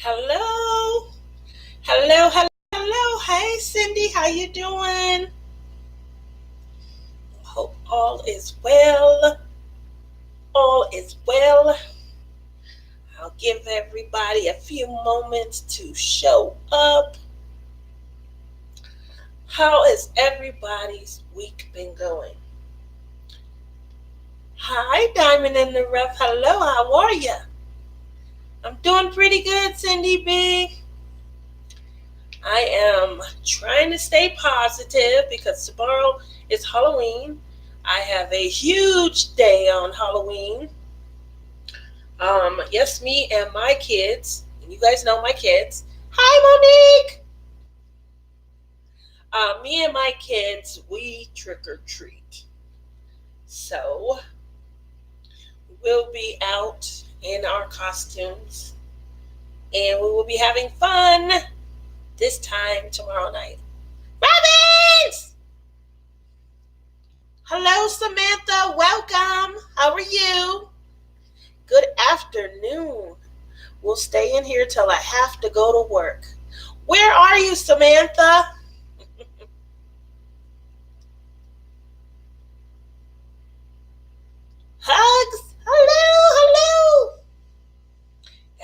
Hello, hello, hello, hello. Hey, Cindy, how you doing? Hope all is well. All is well. I'll give everybody a few moments to show up. How has everybody's week been going? Hi, Diamond in the Rough. Hello, how are you? I'm doing pretty good, Cindy B. I am trying to stay positive because tomorrow is Halloween. I have a huge day on Halloween. Yes, me and my kids, and you guys know my kids. Hi, Monique. Me and my kids, we trick or treat. So we'll be out in our costumes, and we will be having fun this time tomorrow night. Robbins! Hello, Samantha. Welcome. How are you? Good afternoon. We'll stay in here till I have to go to work. Where are you, Samantha? Hugs. Hello, hello.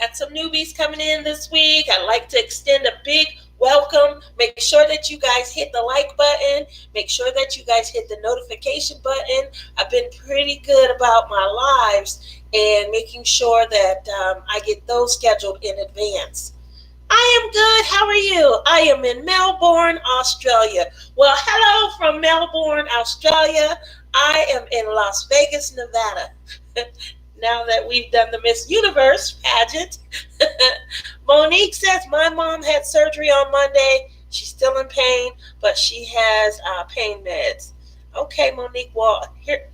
Got some newbies coming in this week. I'd like to extend a big welcome. Make sure that you guys hit the like button. Make sure that you guys hit the notification button. I've been pretty good about my lives and making sure that I get those scheduled in advance. I am good. How are you? I am in Melbourne, Australia. Well, hello from Melbourne, Australia. I am in Las Vegas, Nevada. Now that we've done the Miss Universe pageant. Monique says my mom had surgery on Monday. She's still in pain, but she has pain meds. Okay, Monique. Well, here.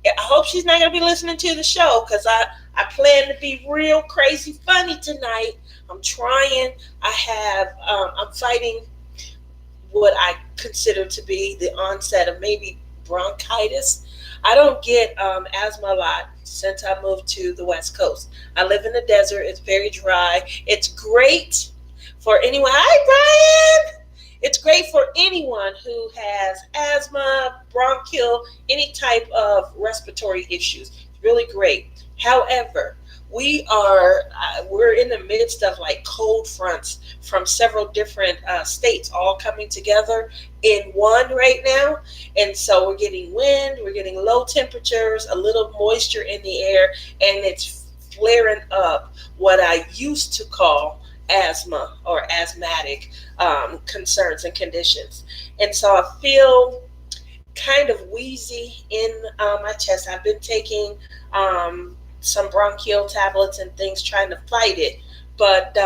I hope she's not going to be listening to the show because I plan to be real crazy funny tonight. I'm trying. I'm fighting what I consider to be the onset of maybe bronchitis. I don't get asthma a lot since I moved to the West Coast. I live in the desert. It's very dry. It's great for anyone. Hi, Brian. It's great for anyone who has asthma, bronchial, any type of respiratory issues. It's really great. However, we're in the midst of like cold fronts from several different states all coming together in one right now, and so we're getting wind, we're getting low temperatures, a little moisture in the air, and it's flaring up what I used to call asthma or asthmatic concerns and conditions. And so I feel kind of wheezy in my chest. I've been taking some bronchial tablets and things trying to fight it. But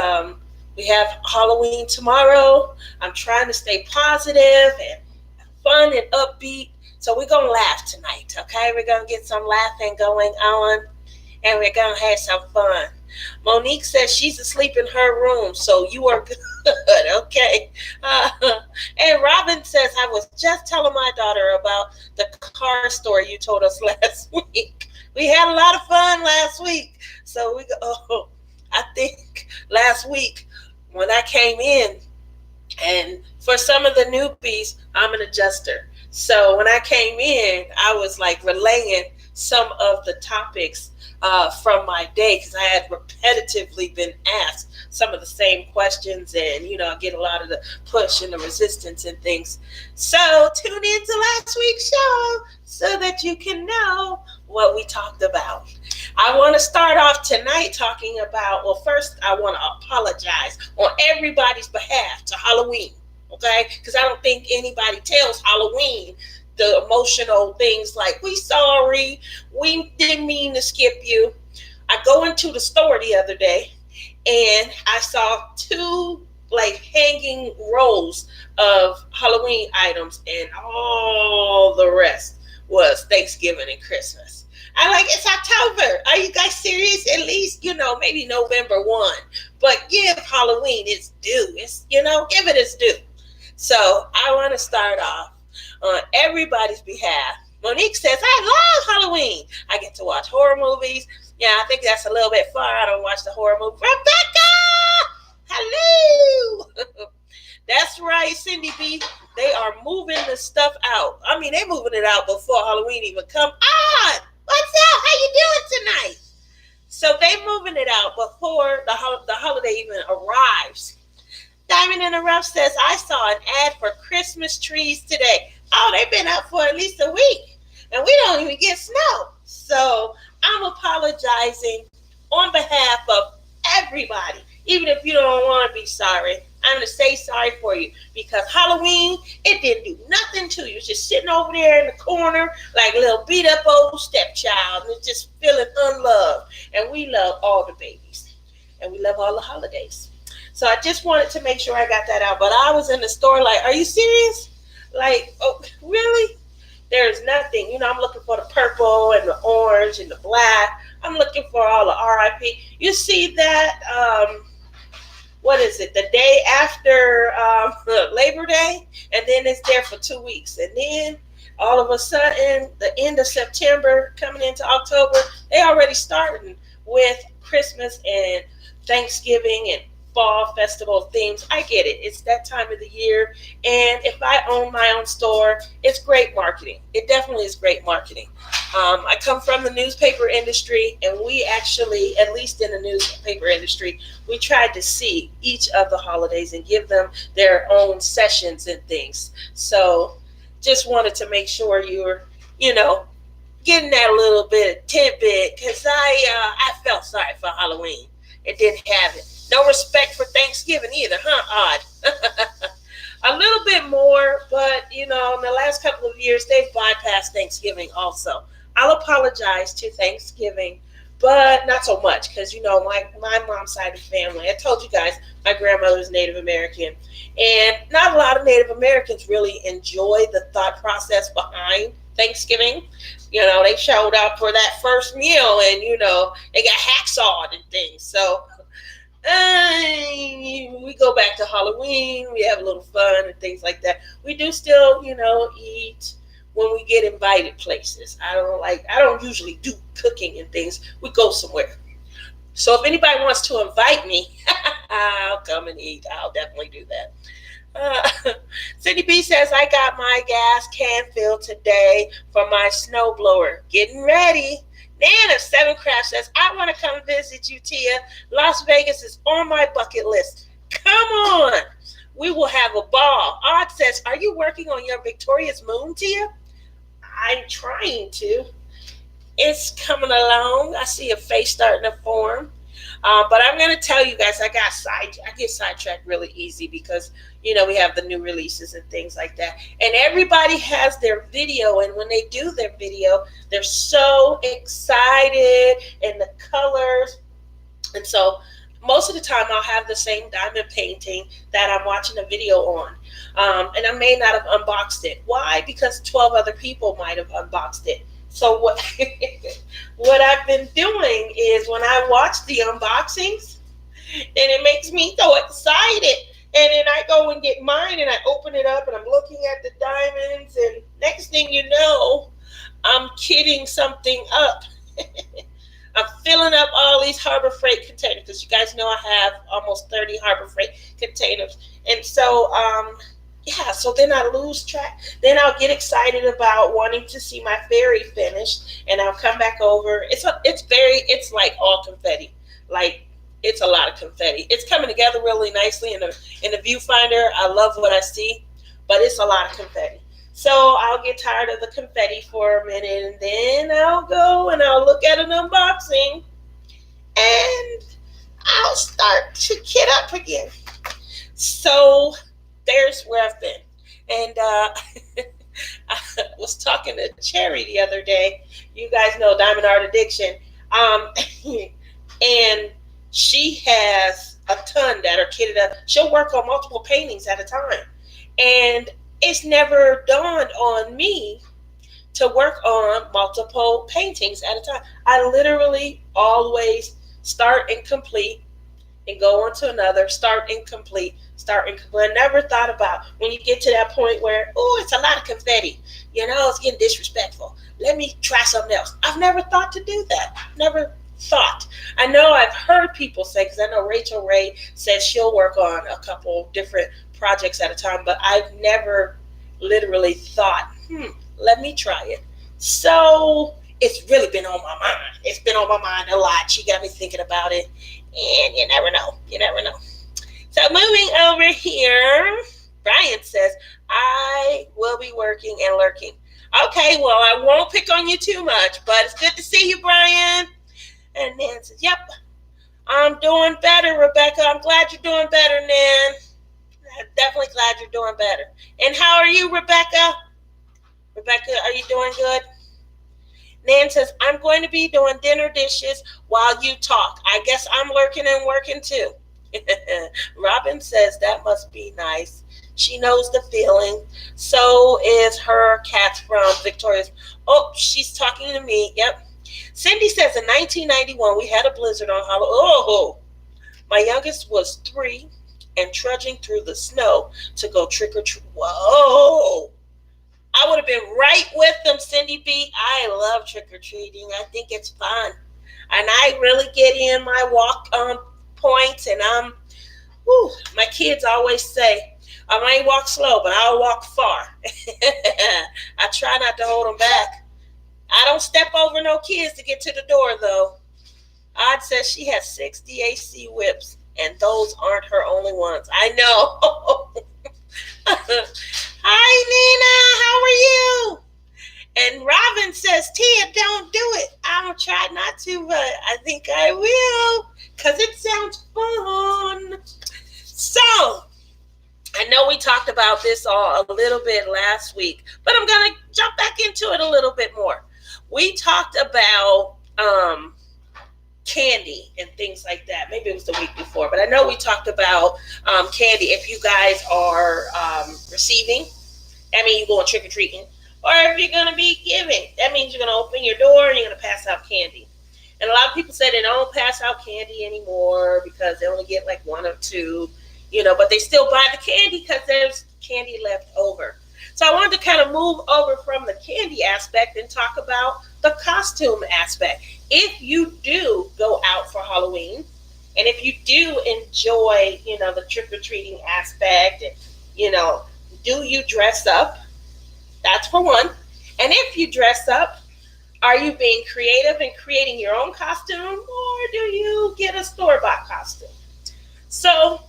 we have Halloween tomorrow. I'm trying to stay positive and fun and upbeat. So we're going to laugh tonight, okay? We're going to get some laughing going on, and we're going to have some fun. Monique says she's asleep in her room, so you are good. Okay. And Robin says, I was just telling my daughter about the car story you told us last week. We had a lot of fun last week. So I think last week when I came in, and for some of the newbies, I'm an adjuster. So when I came in, I was like relaying some of the topics from my day because I had repetitively been asked some of the same questions, and I get a lot of the push and the resistance and things. So tune in to last week's show so that you can know what we talked about. I want to start off tonight talking about, well, first I want to apologize on everybody's behalf to Halloween, okay? Because I don't think anybody tells Halloween the emotional things like, we sorry, we didn't mean to skip you. I go into the store the other day and I saw two like hanging rows of Halloween items, and all the rest was Thanksgiving and Christmas. I'm like, it's October. Are you guys serious? At least, maybe November 1. But give Halloween its due. It's, give it its due. So I want to start off on everybody's behalf. Monique says, I love Halloween. I get to watch horror movies. Yeah, I think that's a little bit far. I don't watch the horror movie. Rebecca! Hello. That's right, Cindy B. They are moving the stuff out. I mean, they moving it out before Halloween even come on. What's up? How you doing tonight? So they moving it out before the holiday even arrives. Diamond in the Rough says, I saw an ad for Christmas trees today. Oh, they've been up for at least a week. And we don't even get snow. So I'm apologizing on behalf of everybody. Even if you don't want to be sorry, I'm going to say sorry for you. Because Halloween, it didn't do nothing to you. It's just sitting over there in the corner like a little beat up old stepchild. And it's just feeling unloved. And we love all the babies. And we love all the holidays. So I just wanted to make sure I got that out. But I was in the store like, are you serious? Like, oh, really? There's nothing. You know, I'm looking for the purple and the orange and the black. I'm looking for all the RIP. You see that, what is it, the day after Labor Day? And then it's there for 2 weeks. And then all of a sudden, the end of September, coming into October, they already starting with Christmas and Thanksgiving and fall festival themes. I get it. It's that time of the year. And if I own my own store, it's great marketing. It definitely is great marketing. I come from the newspaper industry, and we actually, at least in the newspaper industry, we tried to see each of the holidays and give them their own sessions and things. So just wanted to make sure you're, getting that little bit of tidbit, because I felt sorry for Halloween. It didn't have it. No respect for Thanksgiving either, huh? Odd. A little bit more, but, in the last couple of years, they've bypassed Thanksgiving also. I'll apologize to Thanksgiving, but not so much because, my mom's side of the family, I told you guys, my grandmother is Native American, and not a lot of Native Americans really enjoy the thought process behind Thanksgiving. They showed up for that first meal and, they got hacksawed and things. So we go back to Halloween. We have a little fun and things like that. We do still, eat when we get invited places. I don't usually do cooking and things. We go somewhere. So if anybody wants to invite me, I'll come and eat. I'll definitely do that. Cindy B says, I got my gas can filled today for my snowblower. Getting ready. Nana Seven Craft says, I want to come visit you, Tia. Las Vegas is on my bucket list. Come on. We will have a ball. Odd says, are you working on your Victoria's Moon, Tia? I'm trying to. It's coming along. I see a face starting to form. But I'm going to tell you guys, I get sidetracked really easy because, we have the new releases and things like that. And everybody has their video. And when they do their video, they're so excited and the colors. And so most of the time I'll have the same diamond painting that I'm watching a video on. And I may not have unboxed it. Why? Because 12 other people might have unboxed it. So what I've been doing is when I watch the unboxings, and it makes me so excited. And then I go and get mine and I open it up and I'm looking at the diamonds. And next thing you know, I'm kidding something up. I'm filling up all these Harbor Freight containers because you guys know I have almost 30 Harbor Freight containers. And so, so then I lose track. Then I'll get excited about wanting to see my fairy finished, and I'll come back over. It's like all confetti. Like, it's a lot of confetti. It's coming together really nicely in the viewfinder. I love what I see, but it's a lot of confetti. So I'll get tired of the confetti for a minute, and then I'll go and I'll look at an unboxing, and I'll start to get up again. So there's where I've been. And I was talking to Cherry the other day. You guys know Diamond Art Addiction. And she has a ton that are kitted up. She'll work on multiple paintings at a time. And it's never dawned on me to work on multiple paintings at a time. I literally always start and complete and go on to another, start and complete. I never thought about when you get to that point where, it's a lot of confetti. It's getting disrespectful. Let me try something else. I've never thought to do that. Never thought. I know I've heard people say, because I know Rachel Ray says she'll work on a couple different projects at a time, but I've never literally thought, let me try it. So it's really been on my mind. It's been on my mind a lot. She got me thinking about it. And you never know. You never know. So moving over here, Brian says, I will be working and lurking. Okay, well, I won't pick on you too much, but it's good to see you, Brian. And Nan says, yep, I'm doing better, Rebecca. I'm glad you're doing better, Nan. I'm definitely glad you're doing better. And how are you, Rebecca? Rebecca, are you doing good? Nan says, I'm going to be doing dinner dishes while you talk. I guess I'm lurking and working too. Robin says, that must be nice. She knows the feeling. So is her cat from Victoria's. Oh, she's talking to me. Yep. Cindy says, in 1991, we had a blizzard on Halloween. Oh, my youngest was 3 and trudging through the snow to go trick or treat. Whoa. I would have been right with them, Cindy B. I love trick-or-treating. I think it's fun. And I really get in my walk points, and my kids always say, I might walk slow, but I'll walk far. I try not to hold them back. I don't step over no kids to get to the door, though. Odd says she has 6 DAC whips, and those aren't her only ones. I know. Hi, Nina. How are you? And Robin says, Tia, don't do it. I'm going to try not to, but I think I will because it sounds fun. So, I know we talked about this all a little bit last week, but I'm going to jump back into it a little bit more. We talked about candy and things like that. Maybe it was the week before, but I know we talked about candy. If you guys are receiving, that means you're going trick-or-treating. Or if you're going to be giving, that means you're going to open your door and you're going to pass out candy. And a lot of people say they don't pass out candy anymore because they only get like 1 or 2, but they still buy the candy because there's candy left over. So I wanted to kind of move over from the candy aspect and talk about the costume aspect. If you do go out for Halloween, and if you do enjoy, the trick-or-treating aspect, and, do you dress up? That's for one. And if you dress up, are you being creative and creating your own costume, or do you get a store-bought costume? So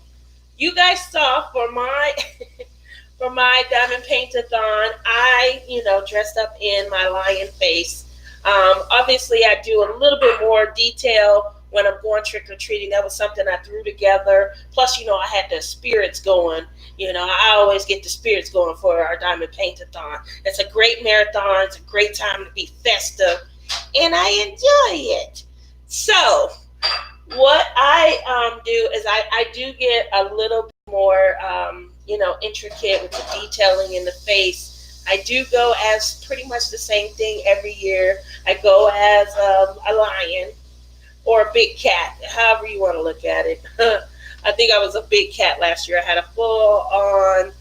you guys saw for my for my diamond paint-a-thon, I dressed up in my lion face. Obviously, I do a little bit more detail when I'm going trick-or-treating. That was something I threw together. Plus, I had the spirits going. I always get the spirits going for our diamond paint-a-thon. It's a great marathon. It's a great time to be festive, and I enjoy it. So what I do is I do get a little bit more, intricate with the detailing in the face. I do go as pretty much the same thing every year. I go as a lion or a big cat, however you want to look at it. I think I was a big cat last year. I had a full-on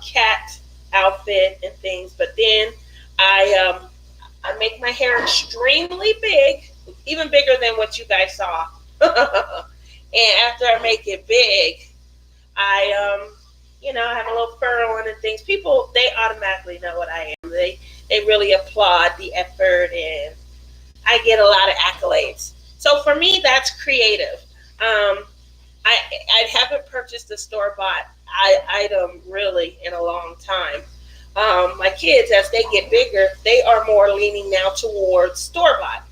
cat outfit and things, but then I make my hair extremely big, even bigger than what you guys saw. And after I make it big, I I have a little fur on and things. People, they automatically know what I am. They really applaud the effort, and I get a lot of accolades. So for me, that's creative. I haven't purchased a store-bought item really in a long time. My kids, as they get bigger, they are more leaning now towards store-bought.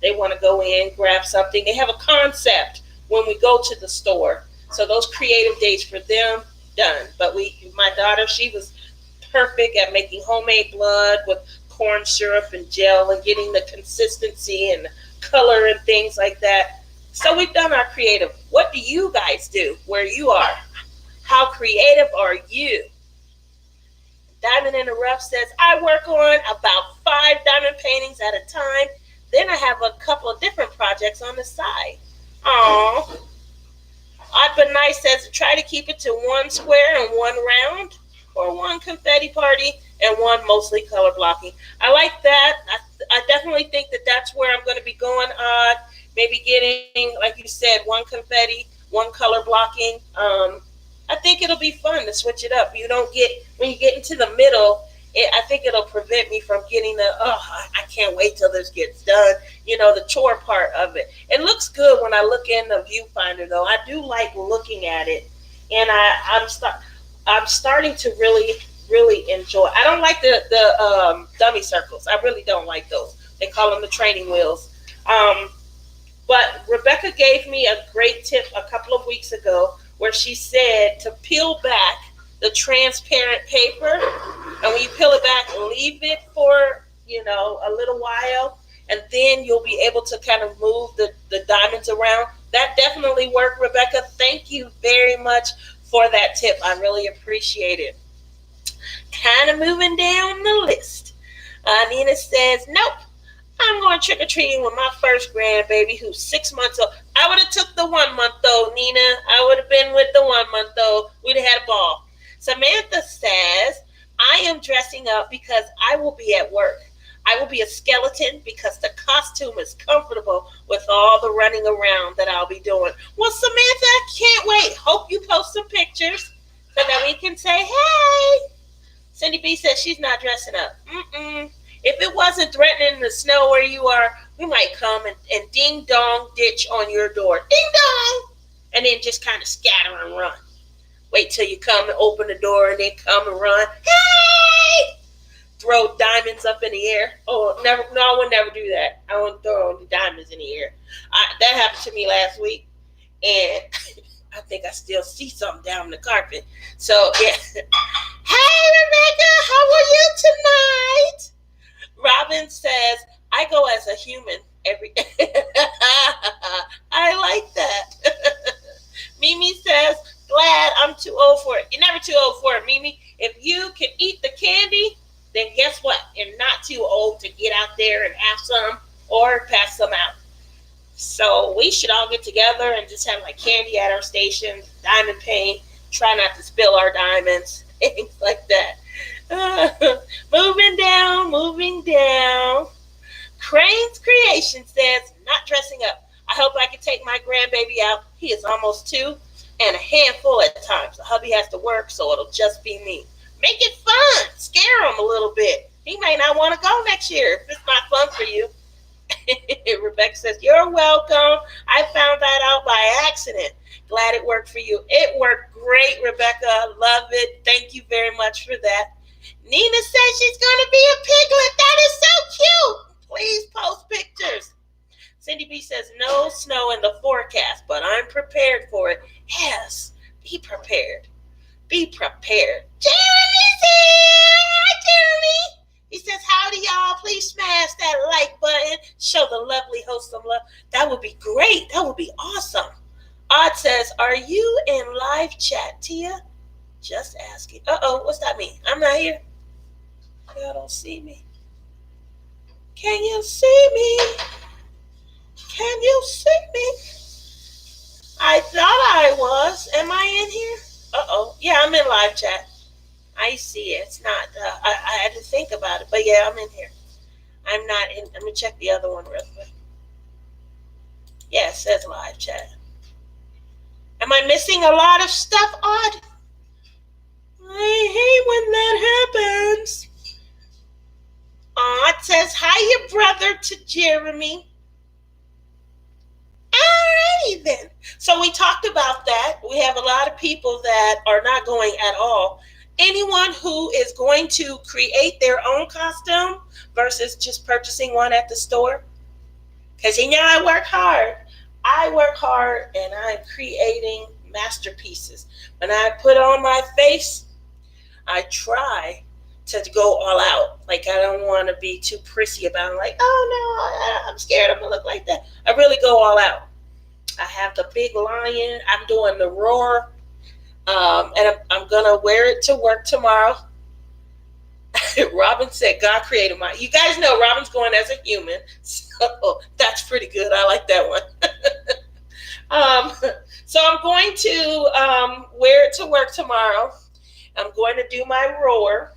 They want to go in, grab something. They have a concept when we go to the store. So those creative days for them, done. But my daughter, she was perfect at making homemade blood with corn syrup and gel and getting the consistency and color and things like that. So we've done our creative. What do you guys do where you are? How creative are you? Diamond in the Rough says, I work on about 5 diamond paintings at a time. Then I have a couple of different projects on the side. Aww. Odd but Nice says, try to keep it to 1 square and 1 round, or 1 confetti party and 1 mostly color blocking. I like that. I definitely think that that's where I'm going to be going. maybe getting, like you said, one confetti, one color blocking. I think it'll be fun to switch it up. You don't get, when you get into the middle, I think it'll prevent me from getting the, oh, I can't wait till this gets done. The chore part of it. It looks good when I look in the viewfinder, though. I do like looking at it, and I'm starting to really enjoy. I don't like the dummy circles. I really don't like those. They call them the training wheels. But Rebecca gave me a great tip a couple of weeks ago where she said to peel back the transparent paper, and when you peel it back, leave it for a little while, and then you'll be able to kind of move the diamonds around. That definitely worked, Rebecca. Thank you very much for that tip. I really appreciate it. Kind of moving down the list. Nina says, nope. I'm going trick-or-treating with my first grandbaby who's 6 months old. I would have took the 1 month old, Nina. I would have been with the 1 month old. We'd have had a ball. Samantha says, I am dressing up because I will be at work. I will be a skeleton because the costume is comfortable with all the running around that I'll be doing. Well, Samantha, I can't wait. Hope you post some pictures so that we can say, hey. Cindy B says she's not dressing up. If it wasn't threatening the snow where you are, we might come and ding dong ditch on your door. Ding dong! And then just kind of scatter and run. Wait till you come and open the door and then come and run. Hey! Throw diamonds up in the air. Oh, never! No, I would never do that. I wouldn't throw the diamonds in the air. That happened to me last week, and I think I still see something down the carpet. So, yeah. Hey, Rebecca, how are you tonight? Robin says, I go as a human every day. I like that. Mimi says, glad I'm too old for it. You're never too old for it, Mimi. If you can eat the candy, then guess what? You're not too old to get out there and have some or pass some out. So we should all get together and just have like candy at our station, diamond paint, try not to spill our diamonds, things like that. Moving down. Crane's Creation says, not dressing up. I hope I can take my grandbaby out. He is almost 2 and a handful at times. The hubby has to work, so it'll just be me. Make it fun. Scare him a little bit. He may not want to go next year if it's not fun for you. Rebecca says, you're welcome. I found that out by accident. Glad it worked for you. It worked great, Rebecca. Love it. Thank you very much for that. Nina says she's going to be a piglet. That is so cute. Please post pictures. Cindy B says, no snow in the forecast, but I'm prepared for it. Yes, be prepared. Be prepared. Jeremy's here. Hi, Jeremy. He says, howdy, y'all. Please smash that like button. Show the lovely host some love. That would be great. That would be awesome. Odd says, are you in live chat, Tia? Just asking. Uh-oh, what's that mean? I'm not here. Y'all don't see me. Can you see me? Can you see me? I thought I was. Am I in here? Uh-oh. Yeah, I'm in live chat. I see it. It's not. I had to think about it. But yeah, I'm in here. I'm not in. Let me check the other one real quick. Yeah, it says live chat. Am I missing a lot of stuff, Odd? I hate when that happens. Odd says, hi, your brother to Jeremy. Alrighty then. So we talked about that. We have a lot of people that are not going at all. Anyone who is going to create their own costume versus just purchasing one at the store. Because I work hard. I work hard and I'm creating masterpieces. When I put on my face, I try to go all out. Like, I don't want to be too prissy about it. Like, oh no, I'm scared I'm going to look like that. I really go all out. I have the big lion. I'm doing the roar. And I'm going to wear it to work tomorrow. Robin said, God created mine. You guys know Robin's going as a human. So that's pretty good. I like that one. So I'm going to wear it to work tomorrow. I'm going to do my roar.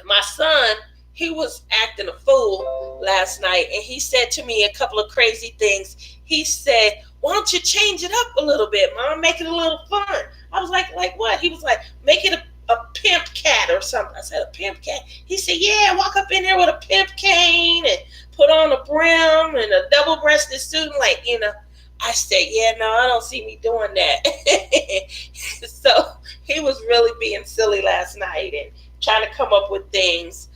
My son, he was acting a fool last night, and he said to me a couple of crazy things. he said, why don't you change it up a little bit, Mom? Make it a little fun. I was like what? He was like, make it a pimp cat or something. I said, a pimp cat? He said, yeah, walk up in there with a pimp cane and put on a brim and a double-breasted suit. Like, I said, yeah, no, I don't see me doing that. So he was really being silly last night and trying to come up with things.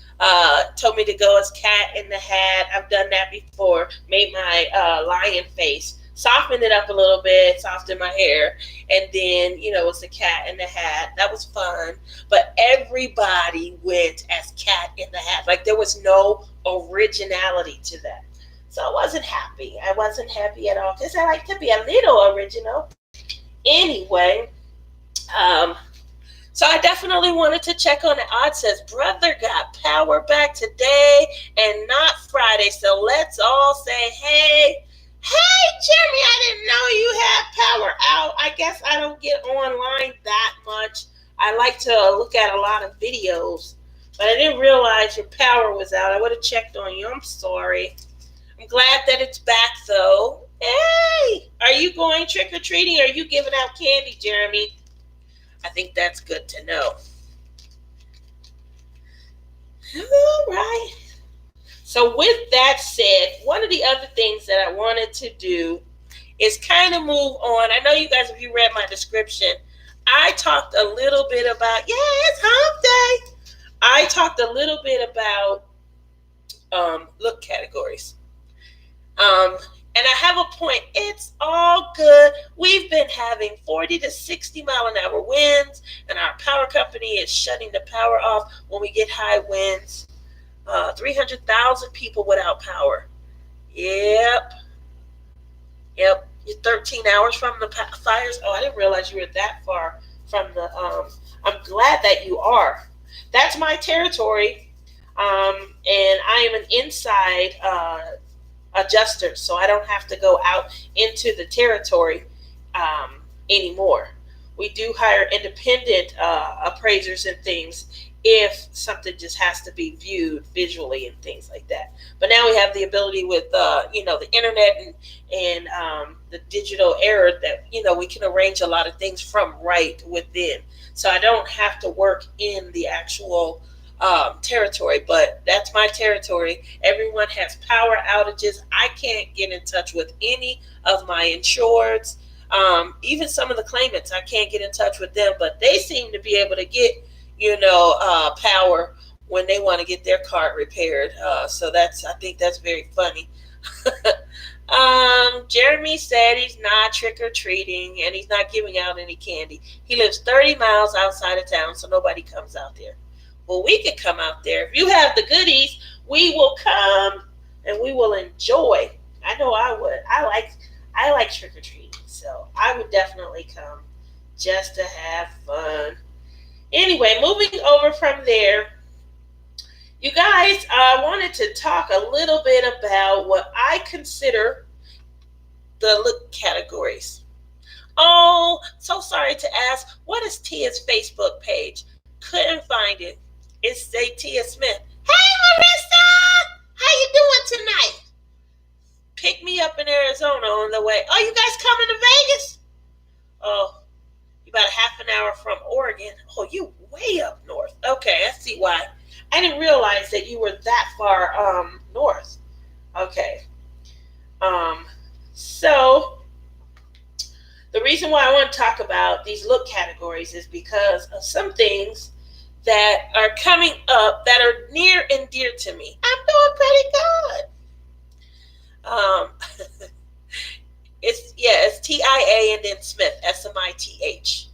Told me to go as Cat in the Hat. I've done that before. Made my lion face. Softened it up a little bit, softened my hair, and then, it's the Cat in the Hat. That was fun. But everybody went as Cat in the Hat. Like, there was no originality to that. So I wasn't happy. I wasn't happy at all because I like to be a little original. Anyway, so I definitely wanted to check on it. Odd says, brother got power back today and not Friday. So let's all say, hey, Jeremy, I didn't know you had power out. I guess I don't get online that much. I like to look at a lot of videos, but I didn't realize your power was out. I would have checked on you. I'm sorry. I'm glad that it's back, though. Hey, are you going trick-or-treating? Or are you giving out candy, Jeremy? I think that's good to know. All right. So with that said, one of the other things that I wanted to do is kind of move on. I know you guys, if you read my description, I talked a little bit about, it's hump day. I talked a little bit about look categories. And I have a point. It's all good. We've been having 40 to 60 mile an hour winds, and our power company is shutting the power off when we get high winds. 300,000 people without power. Yep. You're 13 hours from the fires. Oh, I didn't realize you were that far from the. I'm glad that you are. That's my territory, and I am an inside adjuster, so I don't have to go out into the territory anymore. We do hire independent appraisers and things if something just has to be viewed visually and things like that. But now we have the ability with the internet and the digital era that we can arrange a lot of things from right within. So I don't have to work in the actual territory, but that's my territory. Everyone has power outages. I can't get in touch with any of my insureds. Even some of the claimants, I can't get in touch with them, but they seem to be able to get power when they want to get their car repaired. So I think that's very funny. Jeremy said he's not trick-or-treating and he's not giving out any candy. He lives 30 miles outside of town, so nobody comes out there. Well, we could come out there. If you have the goodies, we will come and we will enjoy. I know I would. I like trick-or-treating, so I would definitely come just to have fun. Anyway, moving over from there, you guys, I wanted to talk a little bit about what I consider the look categories. Oh, so sorry to ask, what is Tia's Facebook page? Couldn't find it. It's Tia Smith. Hey, Marissa! How you doing tonight? Pick me up in Arizona on the way. Oh, you guys coming to Vegas? Oh, about a half an hour from Oregon. Oh, you way up north. Okay, I see why. I didn't realize that you were that far north. Okay. So the reason why I want to talk about these look categories is because of some things that are coming up that are near and dear to me. I'm doing pretty good. It's TIA and then Smith, SMITH.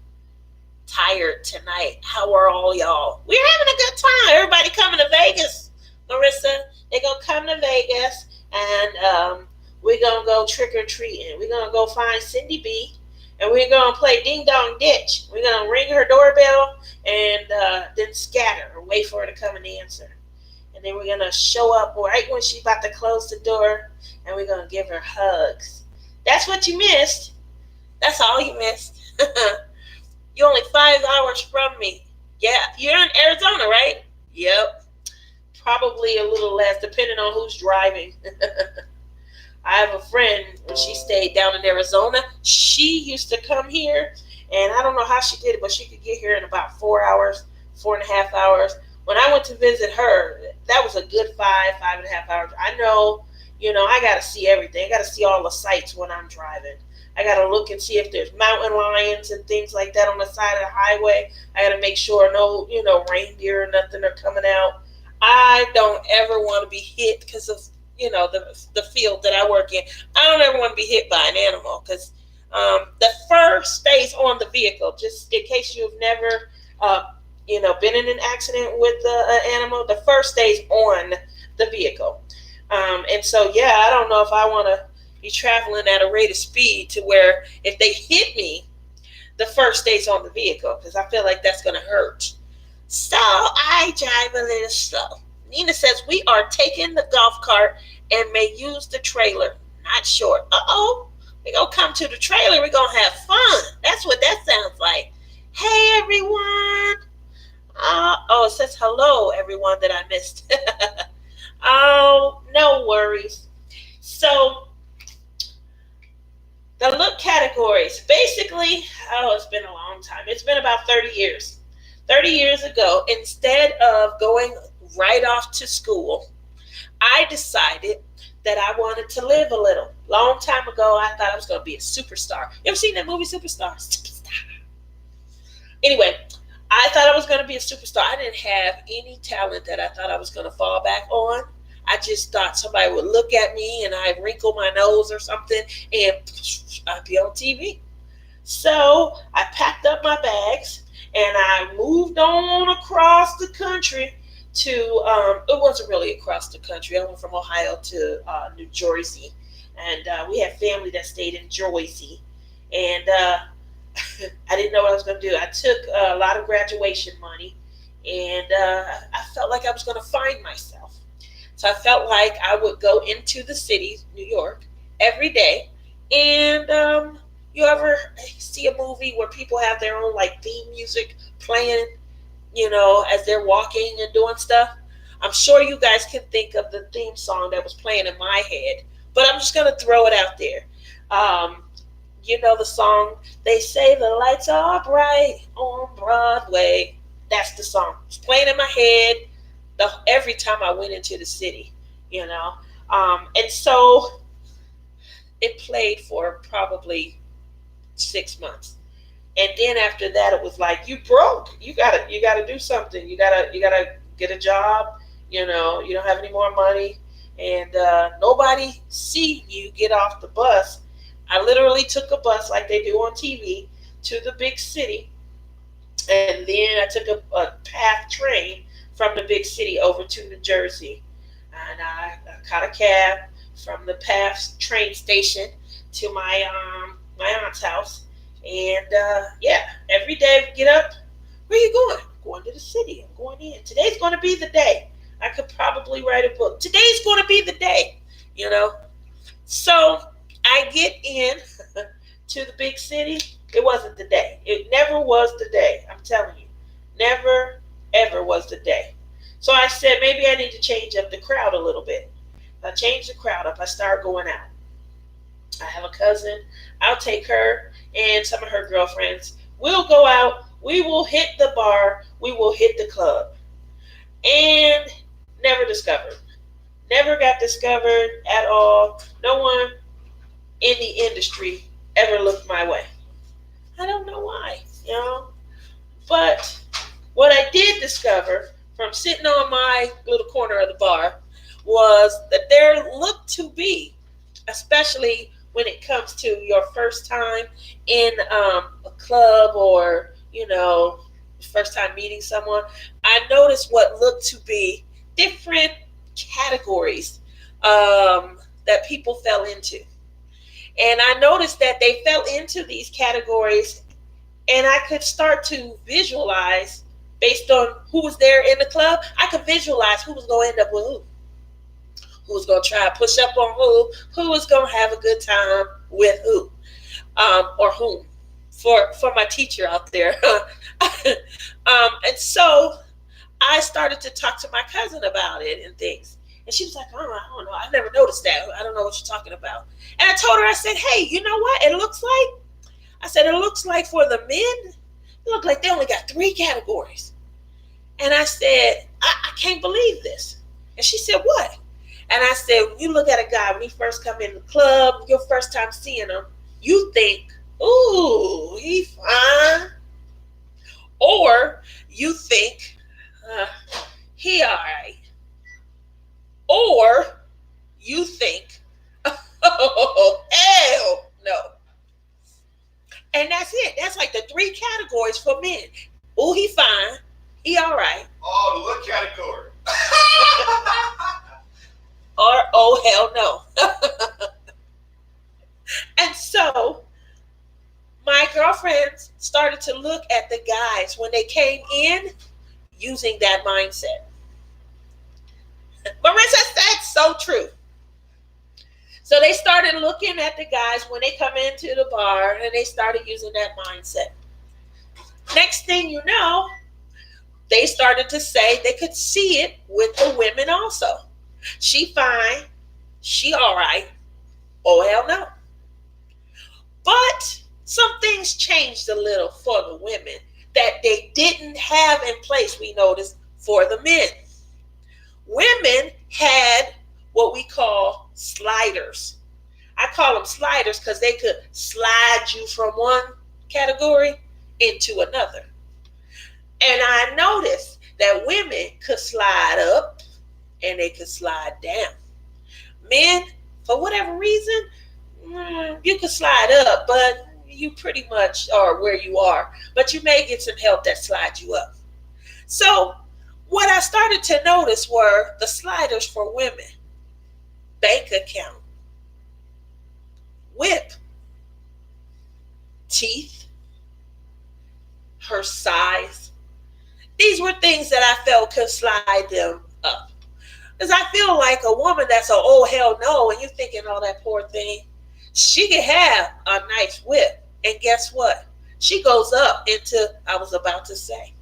Tired tonight. How are all y'all? We're having a good time. Everybody coming to Vegas. Marissa, they're going to come to Vegas and we're going to go trick-or-treating. We're going to go find Cindy B and we're going to play Ding Dong Ditch. We're going to ring her doorbell and then scatter or wait for her to come and answer. And then we're going to show up right when she's about to close the door and we're going to give her hugs. That's what you missed. That's all you missed. You're only 5 hours from me. Yeah, you're in Arizona, right? Yep. Probably a little less, depending on who's driving. I have a friend when she stayed down in Arizona. She used to come here, and I don't know how she did it, but she could get here in about 4 hours, 4.5 hours. When I went to visit her, that was a good 5.5 hours. I know, I got to see everything. I got to see all the sights when I'm driving. I got to look and see if there's mountain lions and things like that on the side of the highway. I got to make sure no, reindeer or nothing are coming out. I don't ever want to be hit because of the field that I work in. I don't ever want to be hit by an animal because the fur stays on the vehicle. Just in case you've never been in an accident with an animal, the fur stays on the vehicle. And so I don't know if I want to be traveling at a rate of speed to where if they hit me, the fur stays on the vehicle because I feel like that's going to hurt. So I drive a little slow. Nina says we are taking the golf cart and may use the trailer. Not sure. Uh-oh. We're going to come to the trailer. We're going to have fun. That's what that sounds like. Hey, everyone. It says hello, everyone that I missed. Oh, no worries. So the look categories. Basically, it's been a long time. It's been about 30 years. 30 years ago, instead of going right off to school, I decided that I wanted to live a little. Long time ago, I thought I was going to be a superstar. You ever seen that movie, Superstar? Superstar. Anyway, I thought I was going to be a superstar. I didn't have any talent that I thought I was going to fall back on. I just thought somebody would look at me and I'd wrinkle my nose or something and I'd be on TV. So I packed up my bags and I moved on across the country to, it wasn't really across the country. I went from Ohio to New Jersey. And we had family that stayed in Jersey. And I didn't know what I was going to do. I took a lot of graduation money. And I felt like I was going to find myself. So I felt like I would go into the city, New York, every day. And you ever see a movie where people have their own theme music playing, as they're walking and doing stuff? I'm sure you guys can think of the theme song that was playing in my head, but I'm just going to throw it out there. You know the song, They Say the Lights Are Bright on Broadway. That's the song. It's playing in my head every time I went into the city, And so it played for probably 6 months. And then after that, it was like, you broke. You gotta do something. You gotta get a job. You don't have any more money, and nobody see you get off the bus. I literally took a bus like they do on TV to the big city, and then I took a PATH train from the big city over to New Jersey, and I caught a cab from the PATH train station to my aunt's house. And every day we get up, where are you going? I'm going to the city. I'm going in. Today's going to be the day. I could probably write a book. Today's going to be the day, So I get in to the big city. It wasn't the day. It never was the day. I'm telling you. Never, ever was the day. So I said, maybe I need to change up the crowd a little bit. I changed the crowd up. I started going out. I have a cousin. I'll take her and some of her girlfriends. We'll go out. We will hit the bar. We will hit the club. And never discovered. Never got discovered at all. No one in the industry ever looked my way. I don't know why, But what I did discover from sitting on my little corner of the bar was that there looked to be, especially when it comes to your first time in a club or, first time meeting someone, I noticed what looked to be different categories that people fell into. And I noticed that they fell into these categories, and I could start to visualize based on who was there in the club. I could visualize who was going to end up with who was going to try to push up on who was going to have a good time with who, or whom, for my teacher out there. And so I started to talk to my cousin about it and things. And she was like, oh, I don't know. I've never noticed that. I don't know what you're talking about. And I told her, I said, hey, you know what? It looks like for the men, it look like they only got 3 categories. And I said, I can't believe this. And she said, what? And I said, when you look at a guy, when he first come in the club, your first time seeing him, you think, ooh, he fine. Or you think, he all right. Or you think, oh, hell no. And that's it. That's like the 3 categories for men. Oh, he fine. He all right. Oh, the what category? Or, oh, hell no. And so my girlfriends started to look at the guys when they came in using that mindset. Marissa said so true. So they started looking at the guys when they come into the bar and they started using that mindset. Next thing you know, they started to say they could see it with the women also. She fine. She all right. Oh, hell no. But some things changed a little for the women that they didn't have in place, we noticed, for the men. Women had what we call sliders. I call them sliders because they could slide you from one category into another. And I noticed that women could slide up and they could slide down. Men, for whatever reason, you could slide up, but you pretty much are where you are. But you may get some help that slides you up. So what I started to notice were the sliders for women. Bank account, whip, teeth, her size. These were things that I felt could slide them up. Because I feel like a woman that's a oh hell no, and you're thinking, oh, that poor thing, she can have a nice whip. And guess what? She goes up into, I was about to say,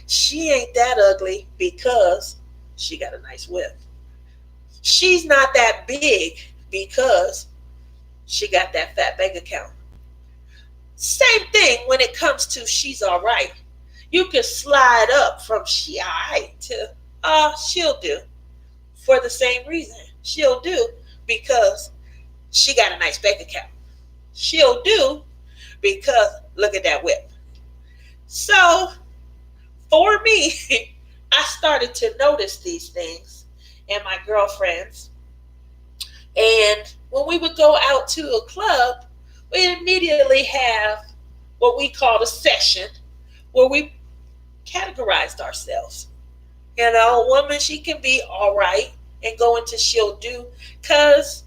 she ain't that ugly because she got a nice whip. She's not that big because she got that fat bank account. Same thing when it comes to she's all right. You can slide up from she all right to she'll do for the same reason. She'll do because she got a nice bank account. She'll do because look at that whip. So for me, I started to notice these things in my girlfriends. And when we would go out to a club, we immediately have what we called a session where we categorized ourselves. A woman, she can be all right and go into she'll do because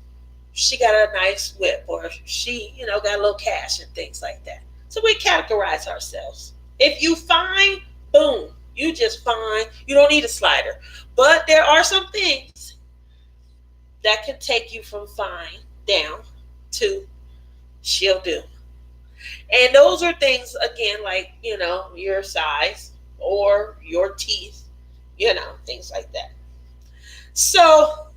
she got a nice whip or she, got a little cash and things like that. So we categorize ourselves. If you fine, boom, you just fine. You don't need a slider. But there are some things that can take you from fine down to she'll do. And those are things, again, like, your size or your teeth, things like that. So,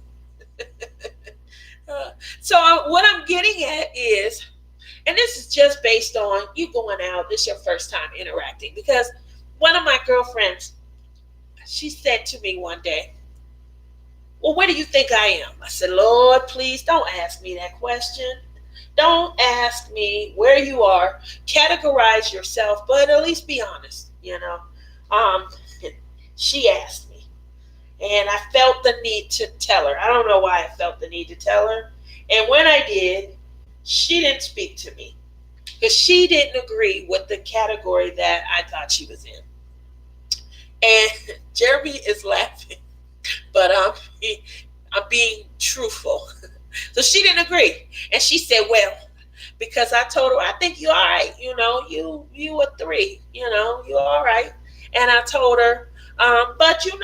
what I'm getting at is, and this is just based on you going out, this is your first time interacting, because one of my girlfriends, she said to me one day, well, where do you think I am? I said, Lord, please don't ask me that question. Don't ask me where you are. Categorize yourself, but at least be honest, She asked me, and I felt the need to tell her. I don't know why I felt the need to tell her. And when I did, she didn't speak to me because she didn't agree with the category that I thought she was in. And Jeremy is laughing, but I'm being truthful. So she didn't agree. And she said, well, because I told her, I think you're all right. You a 3, you all right. And I told her, but you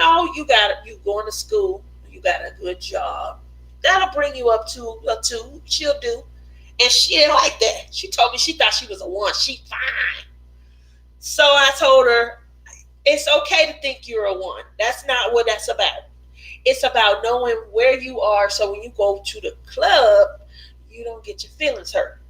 going to school, you got a good job. That'll bring you up to a 2. She'll do. And she didn't like that. She told me she thought she was a 1. She fine. So I told her, It's okay to think you're a one. That's not what that's about. It's about knowing where you are so when you go to the club, you don't get your feelings hurt.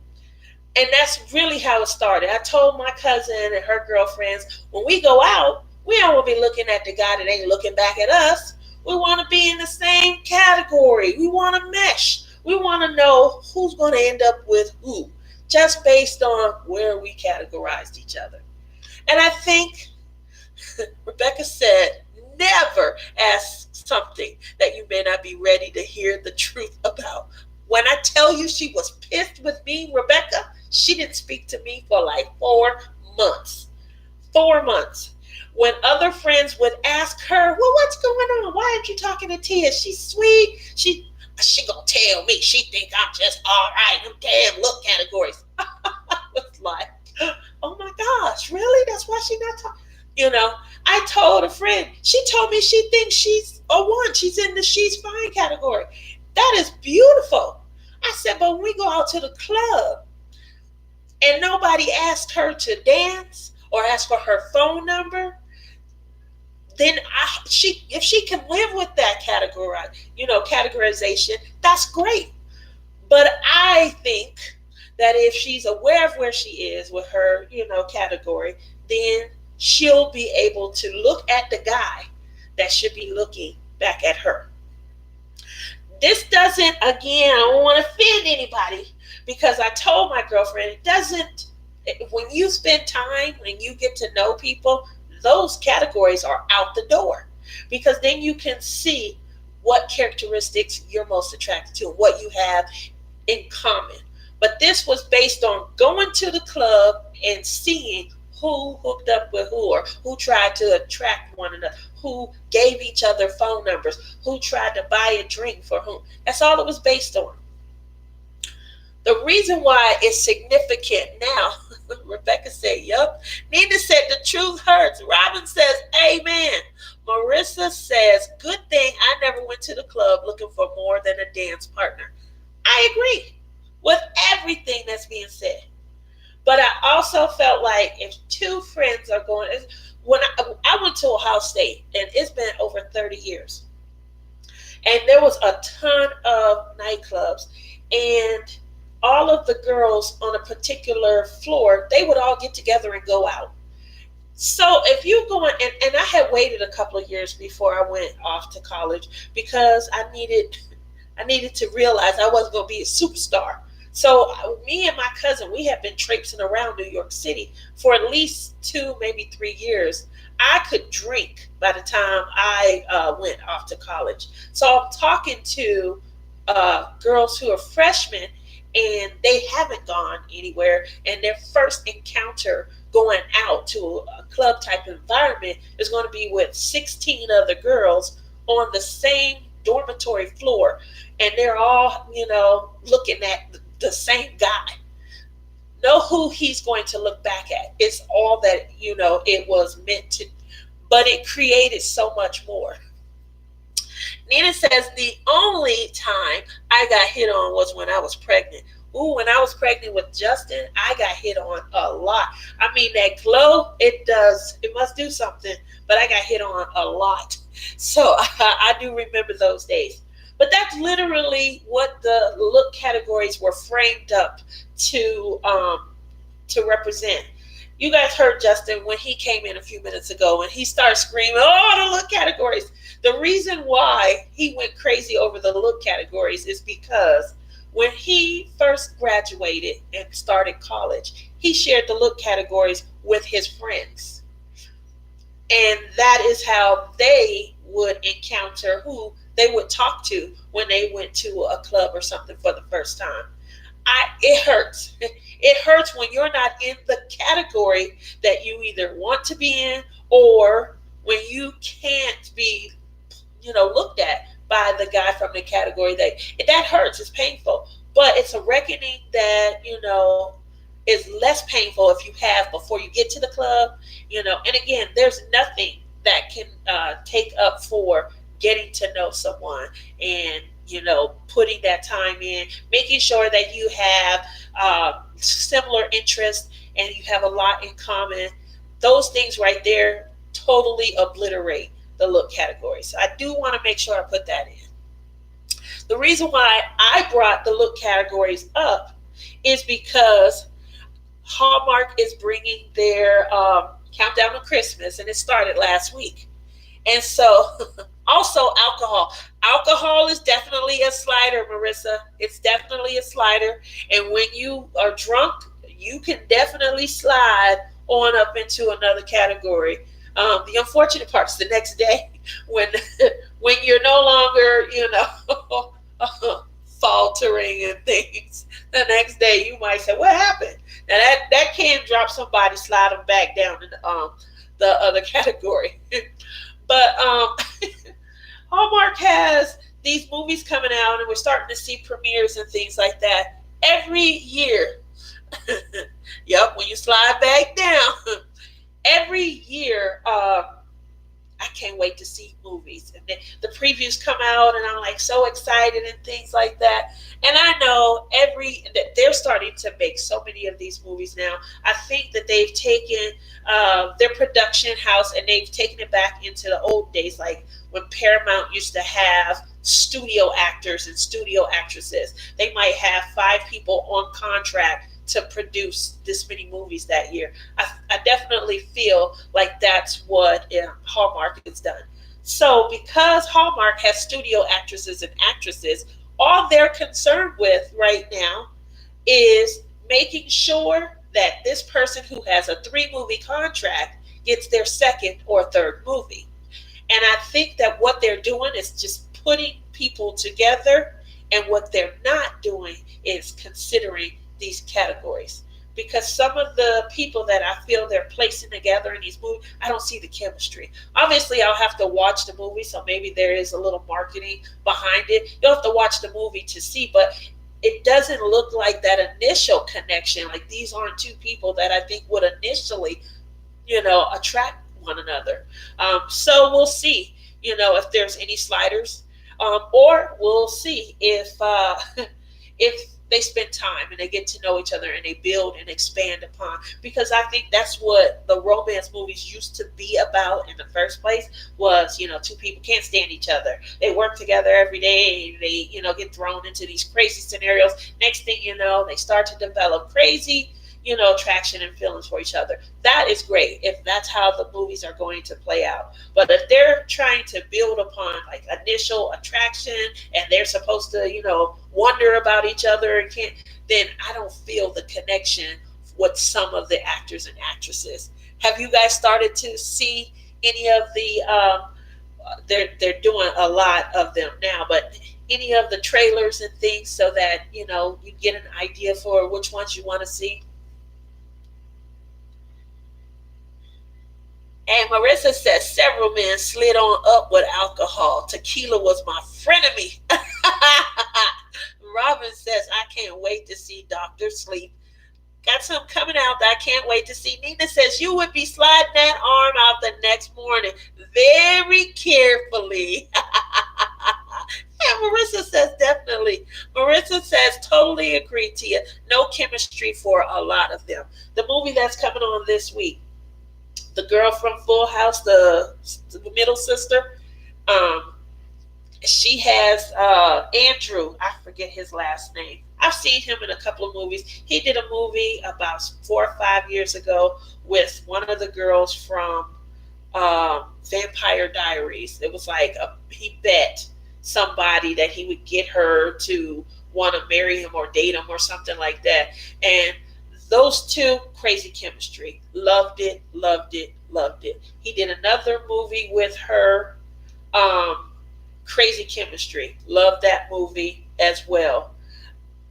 And that's really how it started. I told my cousin and her girlfriends, when we go out, we don't want to be looking at the guy that ain't looking back at us. We want to be in the same category. We want to mesh. We want to know who's going to end up with who, just based on where we categorized each other. And I think Rebecca said, never ask something that you may not be ready to hear the truth about. When I tell you she was pissed with me, Rebecca, she didn't speak to me for like 4 months. 4 months. When other friends would ask her, well, what's going on? Why aren't you talking to Tia? She's sweet. She gonna tell me she think I'm just all right. Them damn look categories. I was like, oh my gosh, really? That's why she not talking. You know, I told a friend. She told me she thinks she's a one. She's in the she's fine category. That is beautiful. I said, but when we go out to the club and nobody asked her to dance or ask for her phone number, then if she can live with that categorization, that's great. But I think that if she's aware of where she is with her, category, then she'll be able to look at the guy that should be looking back at her. This doesn't, again, I don't want to offend anybody because I told my girlfriend it doesn't, when you spend time, when you get to know people, those categories are out the door because then you can see what characteristics you're most attracted to, what you have in common. But this was based on going to the club and seeing who hooked up with who or who tried to attract one another, who gave each other phone numbers, who tried to buy a drink for whom. That's all it was based on. The reason why it's significant now, Rebecca said, yup. Nina said, the truth hurts. Robin says, amen. Marissa says, good thing I never went to the club looking for more than a dance partner. I agree with everything that's being said. But I also felt like if two friends are going, when I went to Ohio State, and it's been over 30 years, and there was a ton of nightclubs, and all of the girls on a particular floor, they would all get together and go out. So if you go in, and I had waited a couple of years before I went off to college because I needed to realize I wasn't going to be a superstar. So me and my cousin, we had been traipsing around New York City for at least 2, maybe 3 years. I could drink by the time I went off to college. So I'm talking to girls who are freshmen and they haven't gone anywhere, and their first encounter going out to a club type environment is going to be with 16 other girls on the same dormitory floor, and they're all looking at the same guy. Know who he's going to look back at. It's all that it was meant to, but it created so much more. Nina says the only time I got hit on was when I was pregnant. Ooh, when I was pregnant with Justin, I got hit on a lot. I mean, that glow, it must do something, but I got hit on a lot. So I do remember those days. But that's literally what the look categories were framed up to represent. You guys heard Justin when he came in a few minutes ago and he started screaming, oh, the look categories. The reason why he went crazy over the look categories is because when he first graduated and started college, he shared the look categories with his friends. And that is how they would encounter who they would talk to when they went to a club or something for the first time. It hurts. It hurts when you're not in the category that you either want to be in, or when you can't be, looked at by the guy from the category that hurts. It's painful, but it's a reckoning that is less painful if you have before you get to the club. And again, there's nothing that can take up for getting to know someone and putting that time in, making sure that you have similar interests and you have a lot in common. Those things right there totally obliterate the look category. So I do want to make sure I put that in. The reason why I brought the look categories up is because Hallmark is bringing their countdown to Christmas, and it started last week. And so, also alcohol. Alcohol is definitely a slider, Marissa. It's definitely a slider. And when you are drunk, you can definitely slide on up into another category. The unfortunate part is the next day when when you're no longer, faltering and things. The next day, you might say, "What happened?" Now that can drop somebody, slide them back down in the other category. But Hallmark has these movies coming out, and we're starting to see premieres and things like that every year. Yep, when you slide back down, every year, I can't wait to see movies. And the previews come out, and I'm like so excited and things like that. And I know they're starting to make so many of these movies now. I think that they've taken their production house and they've taken it back into the old days, like when Paramount used to have studio actors and studio actresses. They might have 5 people on contract to produce this many movies that year. I definitely feel like that's what Hallmark has done. So because Hallmark has studio actresses and actresses, all they're concerned with right now is making sure that this person who has a 3-movie contract gets their second or third movie. And I think that what they're doing is just putting people together, and what they're not doing is considering these categories. Because some of the people that I feel they're placing together in these movies, I don't see the chemistry. Obviously, I'll have to watch the movie, so maybe there is a little marketing behind it. You'll have to watch the movie to see, but it doesn't look like that initial connection. Like, these aren't 2 people that I think would initially, attract one another. So we'll see, if there's any sliders, or we'll see if if they spend time and they get to know each other and they build and expand upon. Because I think that's what the romance movies used to be about in the first place. Was 2 people can't stand each other. They work together every day. They get thrown into these crazy scenarios. Next thing you know, they start to develop crazy attraction and feelings for each other. That is great if that's how the movies are going to play out. But if they're trying to build upon like initial attraction and they're supposed to, wonder about each other and can't, then I don't feel the connection with some of the actors and actresses. Have you guys started to see any of the they're doing a lot of them now, but any of the trailers and things so that you get an idea for which ones you want to see? And Marissa says several men slid on up with alcohol. Tequila was my frenemy. Robin says, I can't wait to see Dr. Sleep. Got some coming out that I can't wait to see. Nina says, you would be sliding that arm out the next morning very carefully. And Marissa says, definitely. Marissa says, totally agree, Tia. No chemistry for a lot of them. The movie that's coming on this week, the girl from Full House, the middle sister, she has Andrew. I forget his last name. I've seen him in a couple of movies. He did a movie about 4 or 5 years ago with one of the girls from Vampire Diaries. It was like he bet somebody that he would get her to want to marry him or date him or something like that. And those 2, crazy chemistry. Loved it, loved it, loved it. He did another movie with her, crazy chemistry. Loved that movie as well.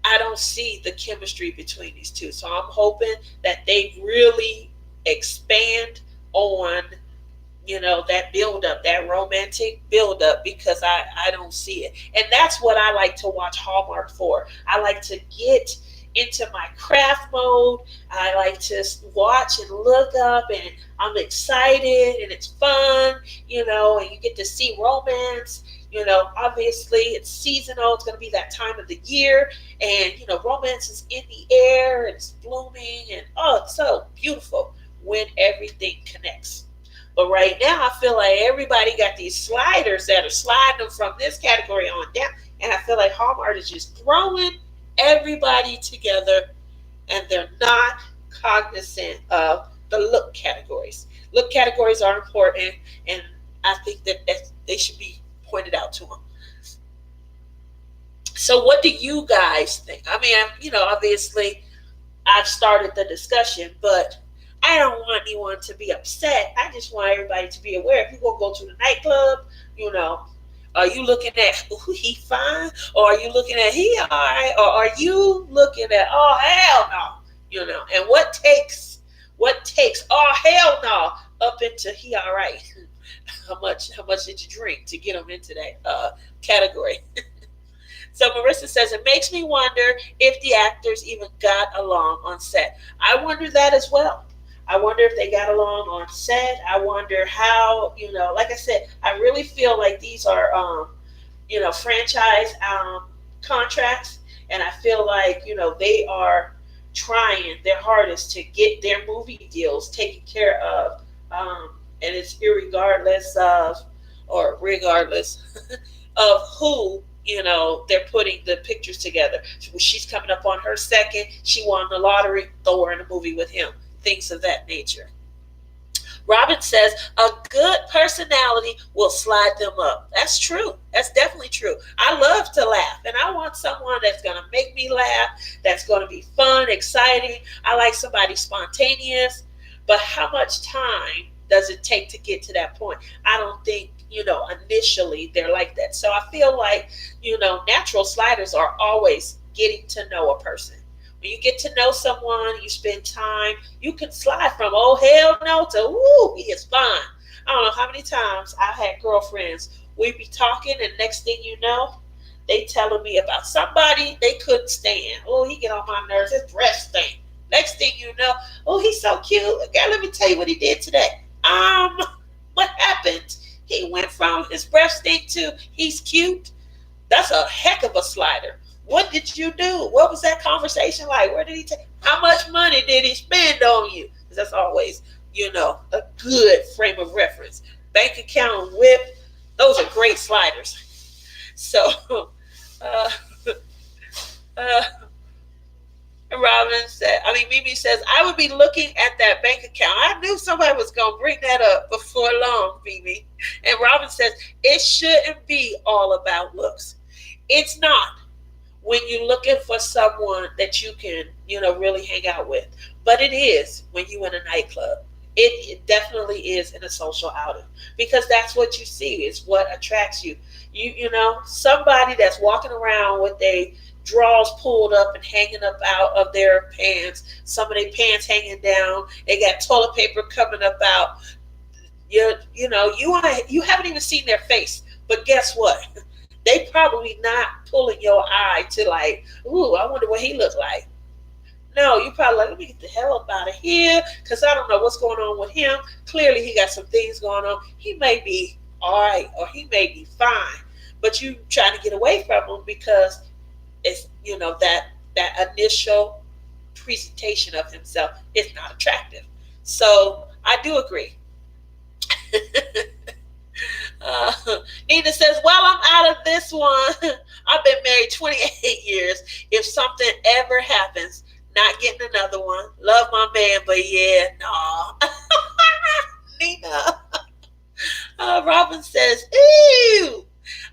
I don't see the chemistry between these 2. So I'm hoping that they really expand on, that build up, that romantic build up, because I don't see it. And that's what I like to watch Hallmark for. I like to get into my craft mode. I like to watch and look up, and I'm excited, and it's fun, and you get to see romance. Obviously it's seasonal. It's going to be that time of the year, and romance is in the air and it's blooming, and oh, it's so beautiful when everything connects. But right now, I feel like everybody got these sliders that are sliding them from this category on down. And I feel like Hallmark is just throwing everybody together and they're not cognizant of the look categories. Look categories are important, and I think that they should be pointed out to them. So, what do you guys think? I mean, obviously, I've started the discussion, but I don't want anyone to be upset. I just want everybody to be aware. If you're gonna go to the nightclub, you know, are you looking at he fine, or are you looking at he alright, or are you looking at oh hell no, And what takes oh hell no up into he alright? How much did you drink to get them into that category? So Marissa says, it makes me wonder if the actors even got along on set. I wonder that as well. I wonder if they got along on set. I wonder how, like I said, I really feel like these are, franchise contracts. And I feel like, they are trying their hardest to get their movie deals taken care of. And it's irregardless of, or regardless of who they're putting the pictures together. She's coming up on her second. She won the lottery. Throw her in a movie with him. Things of that nature. Robin says a good personality will slide them up. That's true. That's definitely true. I love to laugh, and I want someone that's going to make me laugh, that's going to be fun, exciting. I like somebody spontaneous, but how much time does it take to get to that point? I don't think, initially they're like that. So I feel like, natural sliders are always getting to know a person. When you get to know someone, you spend time, you can slide from oh hell no to ooh, he is fine. I don't know how many times I've had girlfriends, we be talking and next thing you know, they telling me about somebody they couldn't stand. Oh, he get on my nerves, his breath stink. Next thing you know, oh, he's so cute. God, let me tell you what he did today. What happened? He went from his breath stink to he's cute. That's a heck of a slider. What did you do? What was that conversation like? Where did he take? How much money did he spend on you? Because that's always, a good frame of reference. Bank account, whip, those are great sliders. So, uh, uh, Mimi says, I would be looking at that bank account. I knew somebody was going to bring that up before long, Mimi. And Robin says, it shouldn't be all about looks. It's not when you're looking for someone that you can, really hang out with. But it is when you're in a nightclub. It definitely is in a social outing because that's what you see. It's what attracts you. Somebody that's walking around with a drawers pulled up and hanging up out of their pants. Some of their pants hanging down. They got toilet paper coming up out. You haven't even seen their face. But guess what? They probably not pulling your eye to like, ooh, I wonder what he looked like. No, you probably like, let me get the hell up out of here because I don't know what's going on with him. Clearly, he got some things going on. He may be all right or he may be fine, but you trying to get away from him because it's that initial presentation of himself is not attractive. So I do agree. uh, Nina says, well, I'm out of this one. I've been married 28 years. If something ever happens, not getting another one. Love my man, but yeah, no. Nina. Robin says, ew.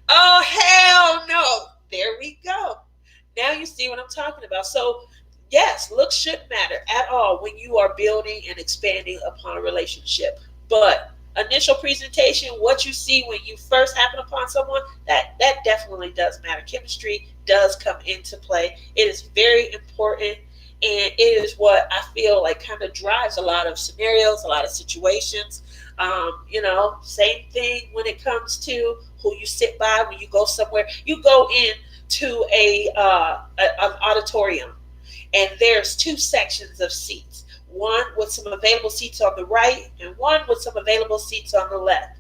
Oh, hell no. There we go. Now you see what I'm talking about. So, yes, looks shouldn't matter at all when you are building and expanding upon a relationship. But initial presentation, what you see when you first happen upon someone, that definitely does matter. Chemistry does come into play. It is very important, and it is what I feel like kind of drives a lot of scenarios, a lot of situations. Same thing when it comes to who you sit by when you go somewhere. You go into an auditorium, and there's two sections of seats. One with some available seats on the right and one with some available seats on the left.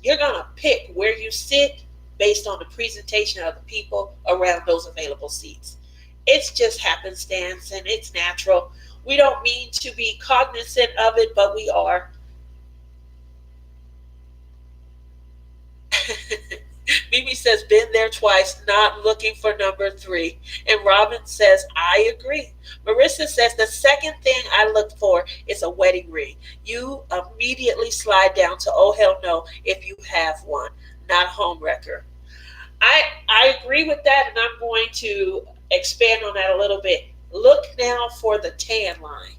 You're going to pick where you sit based on the presentation of the people around those available seats. It's just happenstance and it's natural. We don't mean to be cognizant of it, but we are. Mimi says, been there twice, not looking for number three. And Robin says, I agree. Marissa says, the second thing I look for is a wedding ring. You immediately slide down to, oh, hell no, if you have one, not a home wrecker. I agree with that, and I'm going to expand on that a little bit. Look now for the tan line.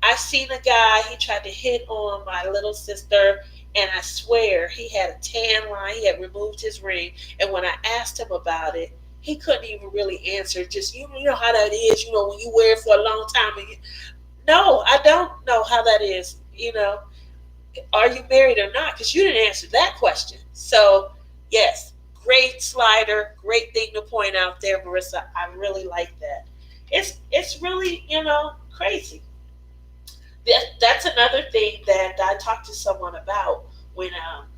I seen a guy, he tried to hit on my little sister, and I swear he had a tan line. He had removed his ring. And when I asked him about it, he couldn't even really answer. Just, you know how that is, when you wear it for a long time. No, I don't know how that is. Are you married or not? Because you didn't answer that question. So, yes, great slider, great thing to point out there, Marissa. I really like that. It's really, crazy. That's another thing that I talked to someone about when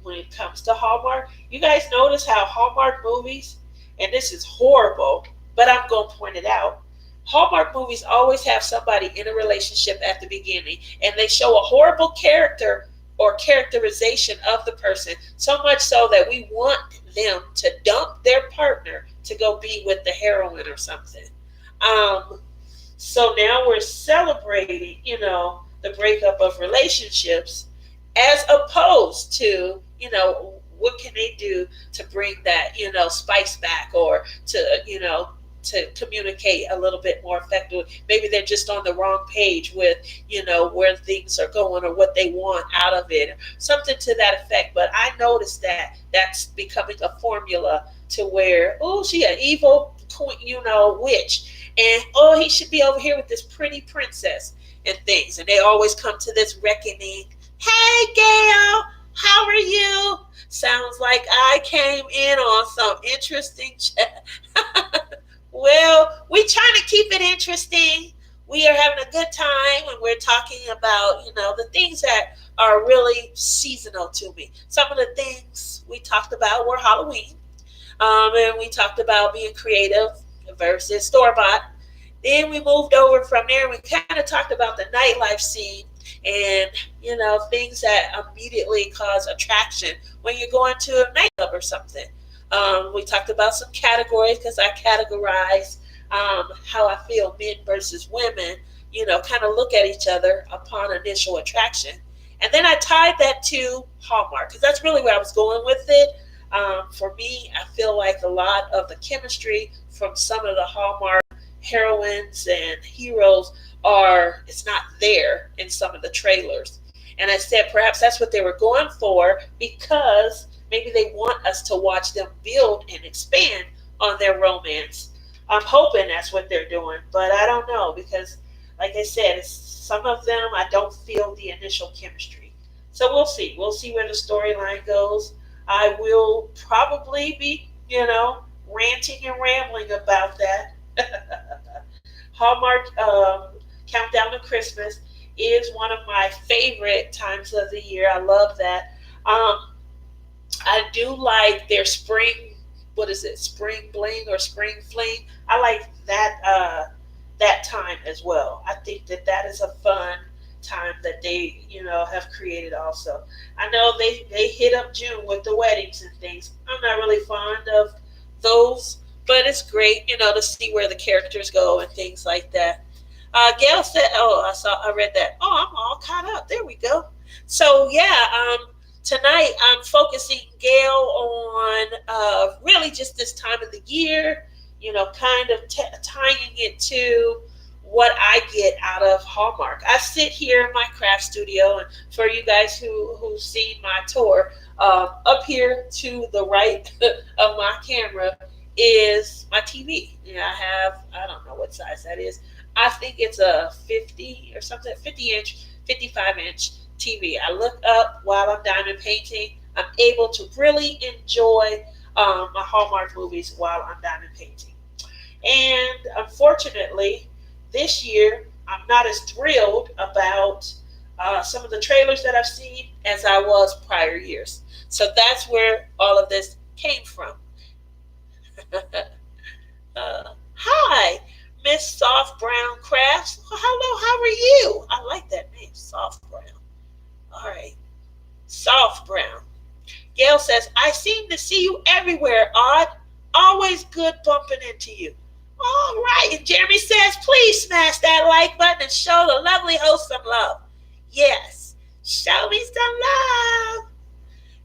it comes to Hallmark. You guys notice how Hallmark movies, and this is horrible, but I'm going to point it out. Hallmark movies always have somebody in a relationship at the beginning, and they show a horrible character or characterization of the person, so much so that we want them to dump their partner to go be with the heroine or something. Um, so now we're celebrating, the breakup of relationships as opposed to, what can they do to bring that, spice back or to communicate a little bit more effectively. Maybe they're just on the wrong page with, where things are going or what they want out of it, something to that effect. But I noticed that that's becoming a formula to where, oh, she an evil, witch, and oh, he should be over here with this pretty princess and things. And they always come to this reckoning. Hey, Gail, how are you? Sounds like I came in on some interesting chat. Well, we trying to keep it interesting. We are having a good time when we're talking about, the things that are really seasonal to me. Some of the things we talked about were Halloween. And we talked about being creative versus store-bought. Then we moved over from there. We kind of talked about the nightlife scene and, things that immediately cause attraction when you're going to a nightclub or something. We talked about some categories because I categorize how I feel men versus women, kind of look at each other upon initial attraction. And then I tied that to Hallmark because that's really where I was going with it. For me, I feel like a lot of the chemistry from some of the Hallmark heroines and heroes it's not there in some of the trailers. And I said perhaps that's what they were going for because maybe they want us to watch them build and expand on their romance. I'm hoping that's what they're doing, but I don't know because, like I said, some of them I don't feel the initial chemistry. So we'll see. We'll see where the storyline goes. I will probably be, ranting and rambling about that. Hallmark Countdown to Christmas is one of my favorite times of the year. I love that. I do like their spring. What is it? Spring bling or spring fling. I like that time as well. I think that is a fun time that they have created. Also, I know they hit up June with the weddings and things. I'm not really fond of those, but it's great to see where the characters go and things like that. Gail said, "Oh, I read that. Oh, I'm all caught up. There we go." So yeah, tonight I'm focusing, Gail, on really just this time of the year. Kind of tying it to what I get out of Hallmark. I sit here in my craft studio, and for you guys who've seen my tour, up here to the right of my camera is my TV. I don't know what size that is. I think it's a 50 or something, 50-inch, 55-inch TV. I look up while I'm diamond painting. I'm able to really enjoy my Hallmark movies while I'm diamond painting. And unfortunately, this year, I'm not as thrilled about some of the trailers that I've seen as I was prior years. So that's where all of this came from. Hi, Miss Soft Brown Crafts. Well, hello, how are you? I like that name, Soft Brown. All right, Soft Brown. Gail says, I seem to see you everywhere, Odd. Always good bumping into you. All right. And Jeremy says, please smash that like button and show the lovely host some love. Yes. Show me some love.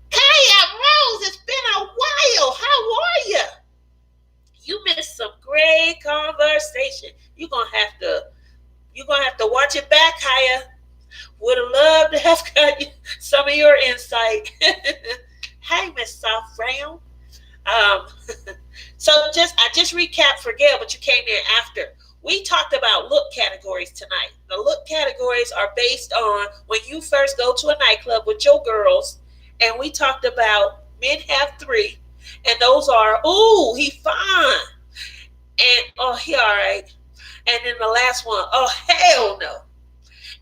Kaya Rose, it's been a while. How are you? You missed some great conversation. You're gonna have to watch it back, Kaya. Would have loved to have got some of your insight. Hey, Miss Soft Brown. Um, so I just recapped for Gail, but you came in after. We talked about look categories tonight. The look categories are based on when you first go to a nightclub with your girls, and we talked about men have three, and those are, ooh, he fine, and oh, he all right, and then the last one, oh, hell no.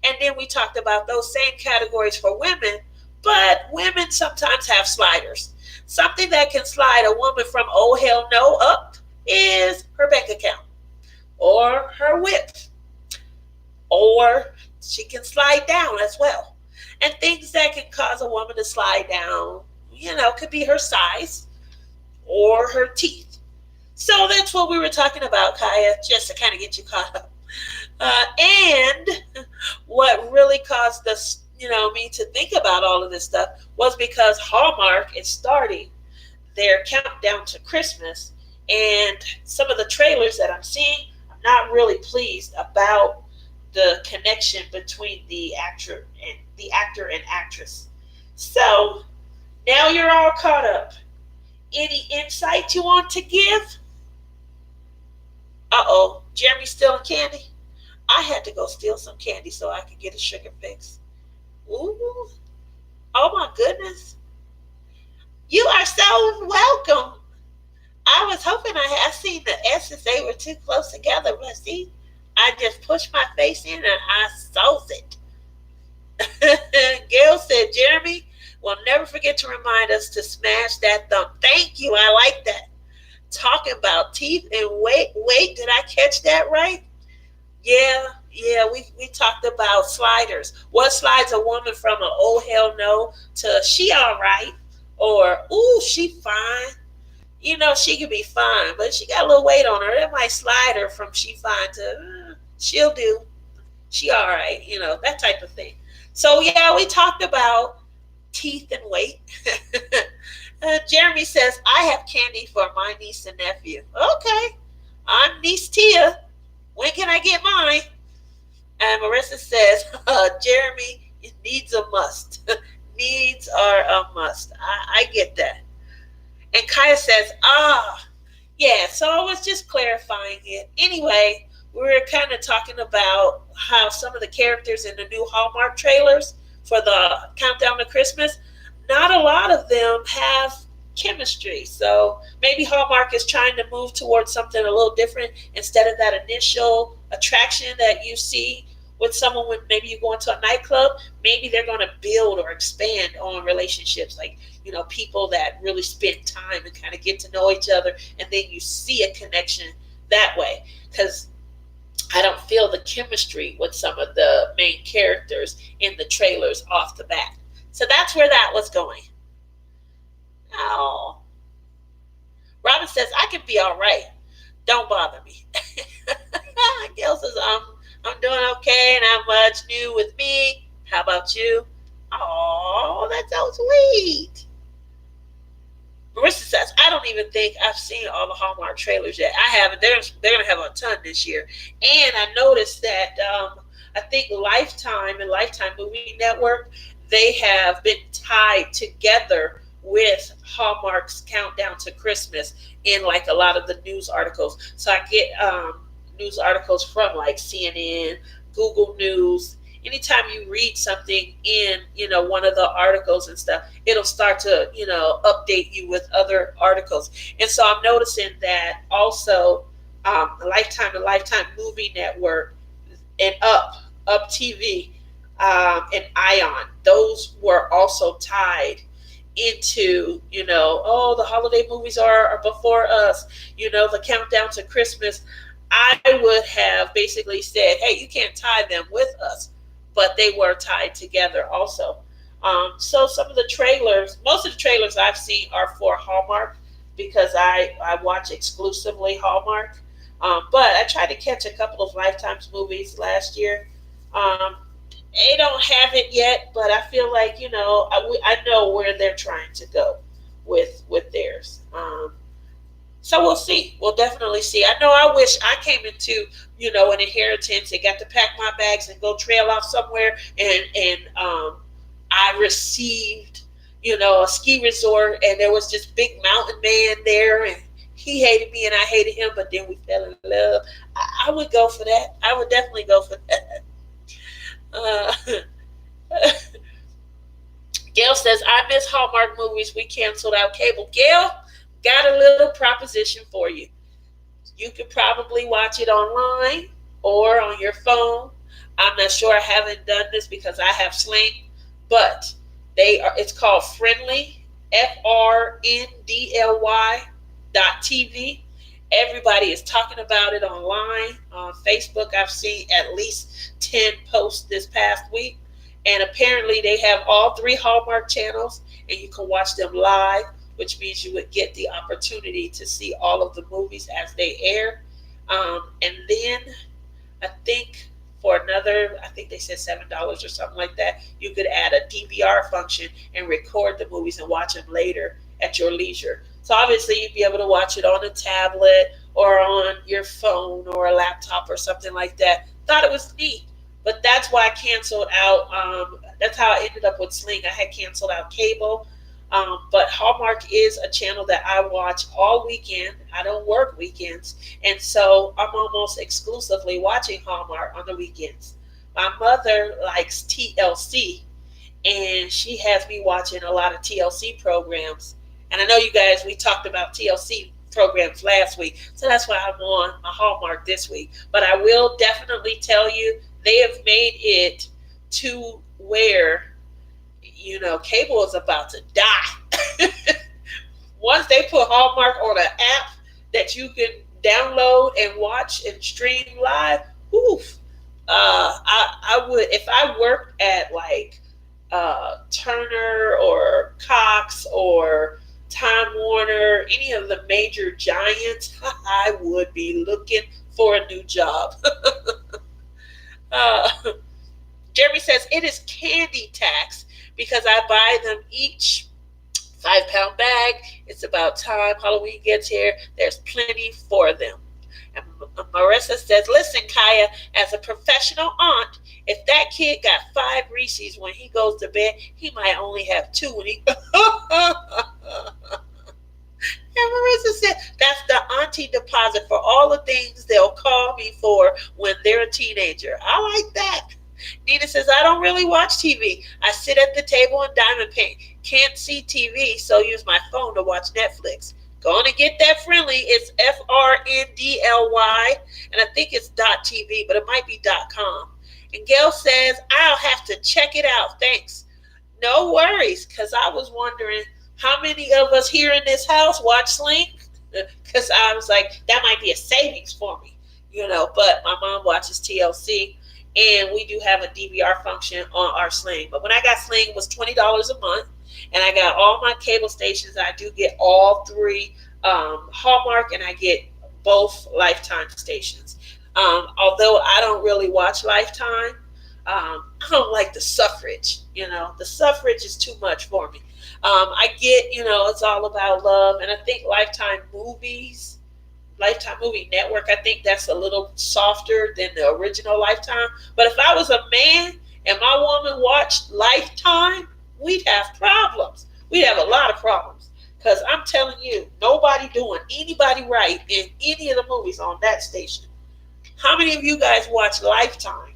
And then we talked about those same categories for women, but women sometimes have sliders. Something that can slide a woman from oh hell no up is her bank account or her whip, or she can slide down as well. And things that can cause a woman to slide down, could be her size or her teeth. So that's what we were talking about, Kaya, just to kind of get you caught up. And what really caused us, me to think about all of this stuff was because Hallmark is starting their countdown to Christmas, and some of the trailers that I'm seeing, I'm not really pleased about the connection between the actor and actress. So now you're all caught up. Any insight you want to give? Uh-oh, Jeremy's stealing candy. I had to go steal some candy so I could get a sugar fix. Ooh, oh my goodness. You are so welcome. I was hoping I seen the S's, they were too close together, but see, I just pushed my face in and I saw it. Gail said, Jeremy will never forget to remind us to smash that thumb. Thank you, I like that. Talking about teeth and weight. Wait, did I catch that right? Yeah, we talked about sliders. What slides a woman from an oh hell no to she all right, or ooh, she fine. She could be fine, but she got a little weight on her. It might slide her from she fine to she'll do. She all right, that type of thing. So yeah, we talked about teeth and weight. Jeremy says, I have candy for my niece and nephew. Okay, I'm niece Tia. When can I get mine? And Marissa says, Jeremy, it needs a must. Needs are a must. I get that. And Kaya says, yeah, so I was just clarifying it. Anyway, we were kind of talking about how some of the characters in the new Hallmark trailers for the Countdown to Christmas, not a lot of them have chemistry. So maybe Hallmark is trying to move towards something a little different instead of that initial attraction that you see with someone when maybe you go into a nightclub. Maybe they're going to build or expand on relationships, like people that really spend time and kind of get to know each other, and then you see a connection that way. Because I don't feel the chemistry with some of the main characters in the trailers off the bat. So that's where that was going. Oh, Robin says, I can be all right. Don't bother me. Gail says, I'm doing okay, not much new with me. How about you? Oh, that's so sweet. Marissa says, I don't even think I've seen all the Hallmark trailers yet. I haven't. They're going to have a ton this year. And I noticed that I think Lifetime and Lifetime Movie Network, they have been tied together with Hallmark's Countdown to Christmas in like a lot of the news articles. So I get news articles from like CNN, Google News. Anytime you read something in, one of the articles and stuff, it'll start to, update you with other articles. And so I'm noticing that also Lifetime and Lifetime Movie Network and Up TV and Ion, those were also tied into, the holiday movies are before us, the Countdown to Christmas. I would have basically said, hey, you can't tie them with us, but they were tied together also. So some of the trailers, most of the trailers I've seen are for Hallmark because I watch exclusively Hallmark. But I tried to catch a couple of Lifetime's movies last year. Um, they don't have it yet, but I feel like I know where they're trying to go with theirs. So we'll see. We'll definitely see. I know I wish I came into an inheritance and got to pack my bags and go trail off somewhere, and I received a ski resort, and there was this big mountain man there, and he hated me and I hated him, but then we fell in love. I would go for that. I would definitely go for that. Uh, Gail says, I miss Hallmark movies. We canceled out cable. Gail, got a little proposition for you. You could probably watch it online or on your phone. I'm not sure. I haven't done this because I have Sling, but it's called Friendly, FRNDLY.TV. Everybody is talking about it online. On Facebook, I've seen at least 10 posts this past week. And apparently they have all three Hallmark channels, and you can watch them live, which means you would get the opportunity to see all of the movies as they air. And then I think I think they said $7 or something like that, you could add a DVR function and record the movies and watch them later at your leisure. So obviously you'd be able to watch it on a tablet or on your phone or a laptop or something like that. Thought it was neat. But that's why I canceled out. That's how I ended up with Sling. I had canceled out cable. But Hallmark is a channel that I watch all weekend. I don't work weekends. And so I'm almost exclusively watching Hallmark on the weekends. My mother likes TLC, and she has me watching a lot of TLC programs. And I know you guys, we talked about TLC programs last week. So that's why I'm on a Hallmark this week. But I will definitely tell you, they have made it to where cable is about to die. Once they put Hallmark on an app that you can download and watch and stream live, oof. I would, if I worked at like Turner or Cox or Time Warner, any of the major giants, I would be looking for a new job. uh, Jeremy says, it is candy tax because I buy them each 5-pound bag. It's about time Halloween gets here. There's plenty for them. And Marissa says, listen, Kaya, as a professional aunt, if that kid got 5 Reese's when he goes to bed, he might only have 2 when he... And Marissa said, that's the auntie deposit for all the things they'll call me for when they're a teenager. I like that. Nina says, I don't really watch TV. I sit at the table and diamond paint. Can't see TV, so use my phone to watch Netflix. Go on and get that Friendly. It's FRNDLY, and I think it's .TV, but it might be .com. And Gail says, I'll have to check it out. Thanks. No worries, because I was wondering how many of us here in this house watch Sling? Because I was like, that might be a savings for me, but my mom watches TLC. And we do have a DVR function on our Sling. But when I got Sling, it was $20 a month. And I got all my cable stations. I do get all 3 Hallmark, and I get both Lifetime stations. Although I don't really watch Lifetime, I don't like the suffrage. The suffrage is too much for me. I get, it's all about love. And I think Lifetime Movie Network, I think that's a little softer than the original Lifetime. But if I was a man and my woman watched Lifetime, we'd have problems. We'd have a lot of problems. Because I'm telling you, nobody doing anybody right in any of the movies on that station. How many of you guys watch Lifetime?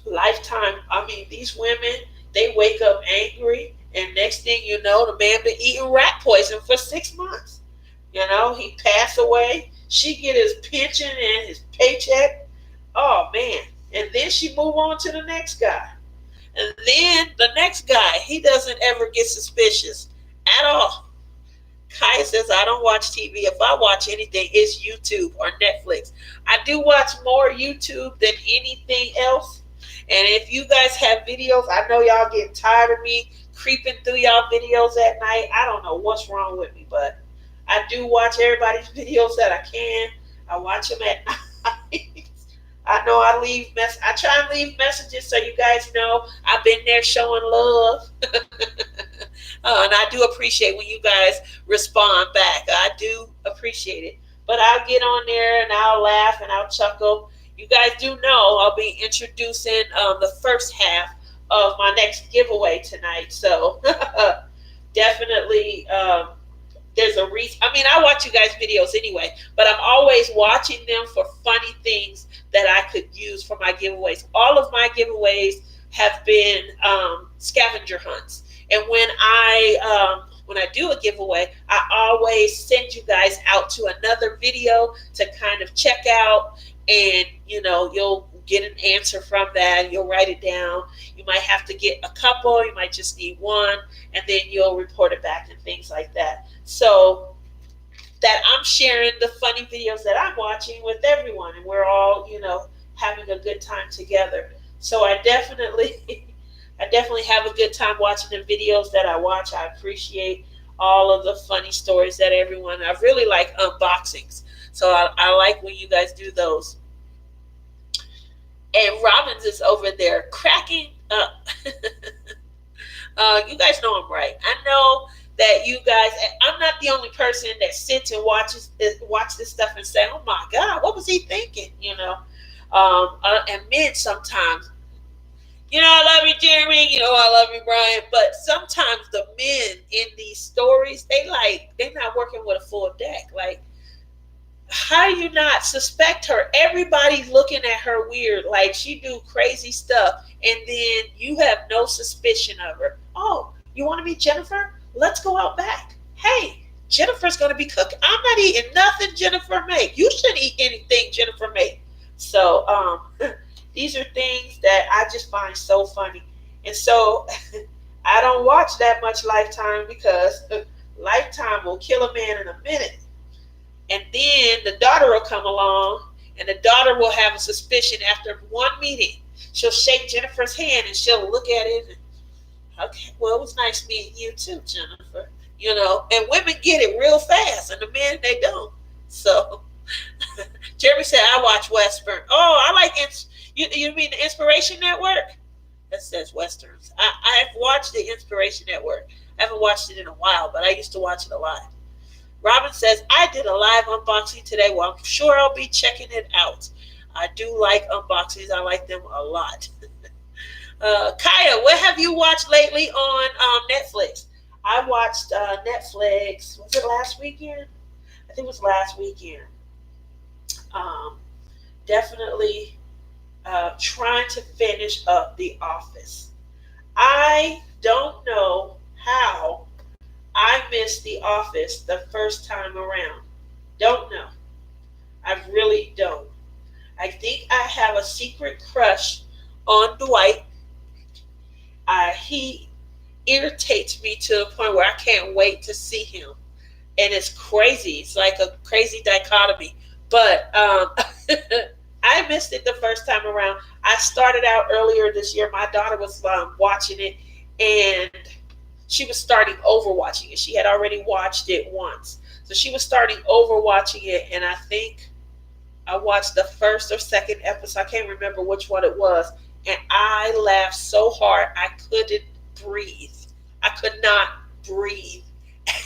Lifetime, I mean, these women, they wake up angry, and next thing you know, the man been eating rat poison for 6 months. He passed away. She get his pension and his paycheck. Oh, man. And then she move on to the next guy. And then the next guy, he doesn't ever get suspicious at all. Kaya says, I don't watch TV. If I watch anything, it's YouTube or Netflix. I do watch more YouTube than anything else. And if you guys have videos, I know y'all getting tired of me creeping through y'all videos at night. I don't know what's wrong with me, but I do watch everybody's videos that I can. I watch them at night. I know I try and leave messages so you guys know I've been there showing love. And I do appreciate when you guys respond back. I do appreciate it. But I'll get on there and I'll laugh and I'll chuckle. You guys do know I'll be introducing the first half of my next giveaway tonight. So definitely, there's a reason. I mean, I watch you guys' videos anyway, but I'm always watching them for funny things that I could use for my giveaways. All of my giveaways have been scavenger hunts, and when I do a giveaway, I always send you guys out to another video to kind of check out, and you'll get an answer from that. You'll write it down. You might have to get a couple. You might just need one, and then you'll report it back and things like that. So that I'm sharing the funny videos that I'm watching with everyone, and we're all, having a good time together. So I definitely, I definitely have a good time watching the videos that I watch. I appreciate all of the funny stories that everyone. I really like unboxings, so I like when you guys do those. And Robbins is over there cracking up. You guys know I'm right. I know that you guys. I'm not the only person that sits and watch this stuff and say, "Oh my God, what was he thinking?" And men sometimes. I love you, Jeremy. I love you, Brian. But sometimes the men in these stories, they're not working with a full deck. Like, how do you not suspect her? Everybody's looking at her weird, like she do crazy stuff, and then you have no suspicion of her. Oh, you want to meet Jennifer? Let's go out back. Hey, Jennifer's going to be cooking. I'm not eating nothing Jennifer made. You shouldn't eat anything Jennifer made. So these are things that I just find so funny. And so I don't watch that much Lifetime because Lifetime will kill a man in a minute. And then the daughter will come along, and the daughter will have a suspicion after one meeting. She'll shake Jennifer's hand and she'll look at it and, okay, well, it was nice meeting you too, Jennifer. And women get it real fast, and the men, they don't. So Jeremy said, I watch Western. Oh, I like you mean the Inspiration Network? That says Westerns. I've watched the Inspiration Network. I haven't watched it in a while, but I used to watch it a lot. Robin says, I did a live unboxing today. Well, I'm sure I'll be checking it out. I do like unboxings. I like them a lot. Kaya, what have you watched lately on Netflix? I watched Netflix. Was it last weekend? I think it was last weekend. Definitely trying to finish up The Office. I don't know how I missed The Office the first time around. Don't know. I really don't. I think I have a secret crush on Dwight. He irritates me to the point where I can't wait to see him. And it's crazy. It's like a crazy dichotomy. But I missed it the first time around. I started out earlier this year. My daughter was watching it, and she was starting over watching it. She had already watched it once. So she was starting over watching it, and I think I watched the first or second episode. I can't remember which one it was. And I laughed so hard I couldn't breathe. I could not breathe.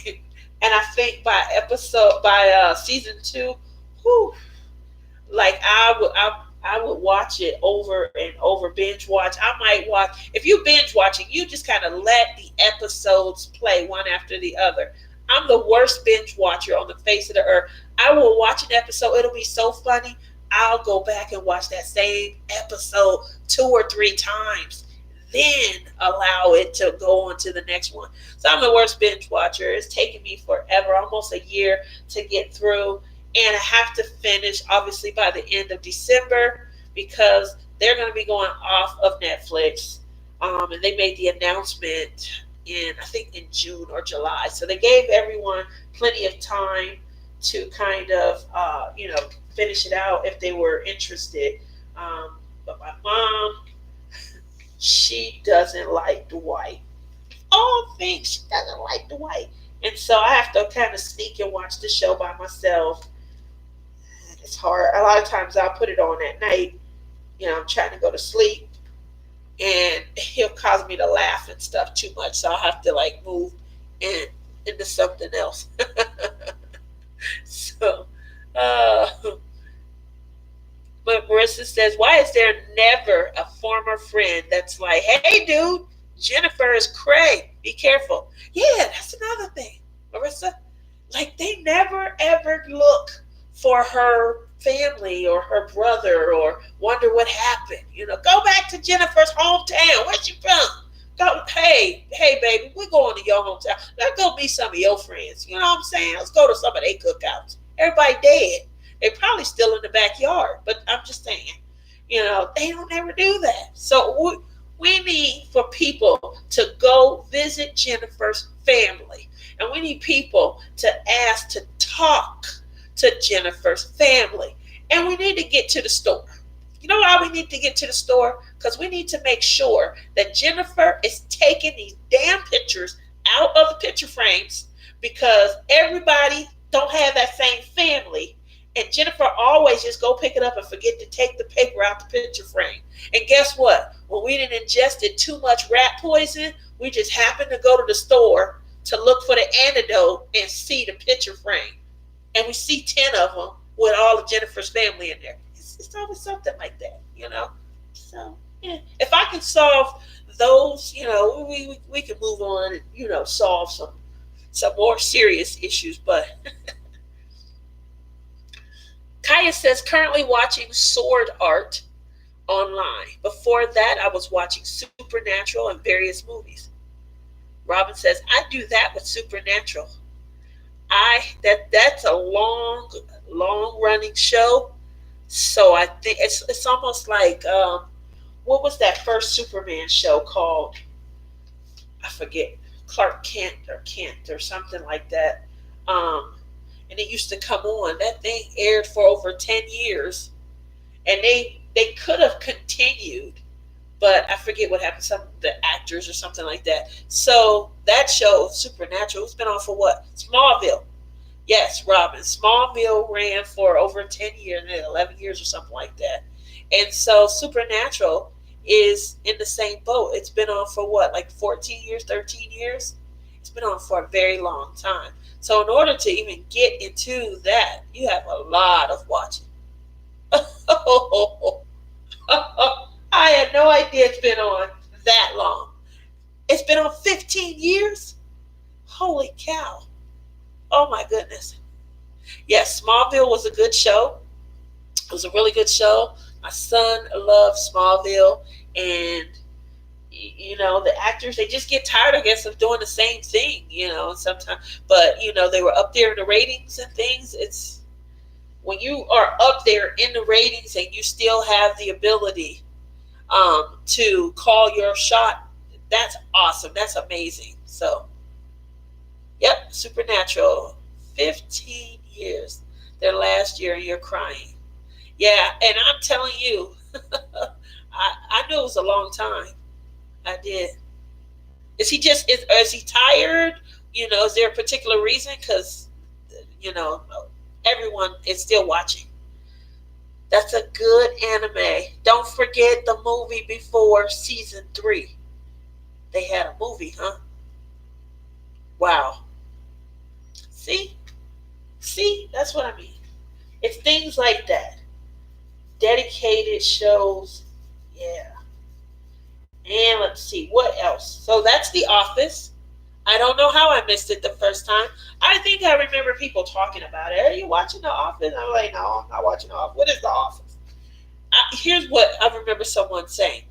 And I think by season 2, whew, like I would watch it over and over, binge watch. I might watch, if you binge watching, you just kind of let the episodes play one after the other. I'm the worst binge watcher on the face of the earth. I will watch an episode, it'll be so funny, I'll go back and watch that same episode 2 or 3 times, then allow it to go on to the next one. So I'm the worst binge watcher. It's taken me forever, almost a year to get through. And I have to finish, obviously, by the end of December because they're going to be going off of Netflix. And they made the announcement I think in June or July. So they gave everyone plenty of time to kind of, finish it out if they were interested. But my mom, she doesn't like Dwight. All things, she doesn't like Dwight. And so I have to kind of sneak and watch the show by myself. It's hard. A lot of times I'll put it on at night. I'm trying to go to sleep, and he'll cause me to laugh and stuff too much. So I'll have to like move in into something else. So, uh, but Marissa says, why is there never a former friend that's like, hey, dude, Jennifer is cray. Be careful. Yeah, that's another thing, Marissa. Like, they never, ever look for her family or her brother or wonder what happened. Go back to Jennifer's hometown. Where's she from? Go, hey, baby, we're going to your hometown. Let's go meet some of your friends. You know what I'm saying? Let's go to some of their cookouts. Everybody dead. They probably still in the backyard, but I'm just saying, they don't ever do that. So we need for people to go visit Jennifer's family, and we need people to ask to talk to Jennifer's family, and we need to get to the store. You know why we need to get to the store? Because we need to make sure that Jennifer is taking these damn pictures out of the picture frames, because everybody don't have that same family. And Jennifer always just go pick it up and forget to take the paper out the picture frame. And guess what? When we didn't ingested too much rat poison, we just happened to go to the store to look for the antidote and see the picture frame. And we see 10 of them with all of Jennifer's family in there. It's always something like that. So, yeah. If I can solve those, we can move on and, solve some more serious issues. But Kaya says, currently watching Sword Art online. Before that, I was watching Supernatural and various movies. Robin says, I do that with Supernatural. That's a long running show. So I think it's almost like what was that first Superman show called? I forget. Clark Kent or something like that. And it used to come on. That thing aired for over 10 years, and they could have continued, but I forget what happened. Some of the actors or something like that. So that show, Supernatural, it's been on for what? Smallville. Yes, Robin. Smallville ran for over 10 years, 11 years or something like that. And so Supernatural is in the same boat. It's been on for what, like 14 years, 13 years? It's been on for a very long time. So in order to even get into that, you have a lot of watching. I had no idea it's been on that long. It's been on 15 years? Holy cow. Oh my goodness. Yes, Smallville was a good show. It was a really good show. My son loved Smallville, and the actors, they just get tired, I guess, of doing the same thing, sometimes. But they were up there in the ratings and things. It's when you are up there in the ratings and you still have the ability to call your shot. That's awesome. That's amazing. So, yep, Supernatural, 15 years. Their last year, and you're crying. Yeah, and I'm telling you, I knew it was a long time. I did. Is he tired? Is there a particular reason? Because, everyone is still watching. That's a good anime. Don't forget the movie before season 3. They had a movie, huh? Wow. See, that's what I mean. It's things like that. Dedicated shows. Yeah. And let's see, what else? So that's The Office. I don't know how I missed it the first time. I think I remember people talking about it. Are you watching The Office? I'm like, no, I'm not watching The Office. What is The Office? Here's what I remember someone saying.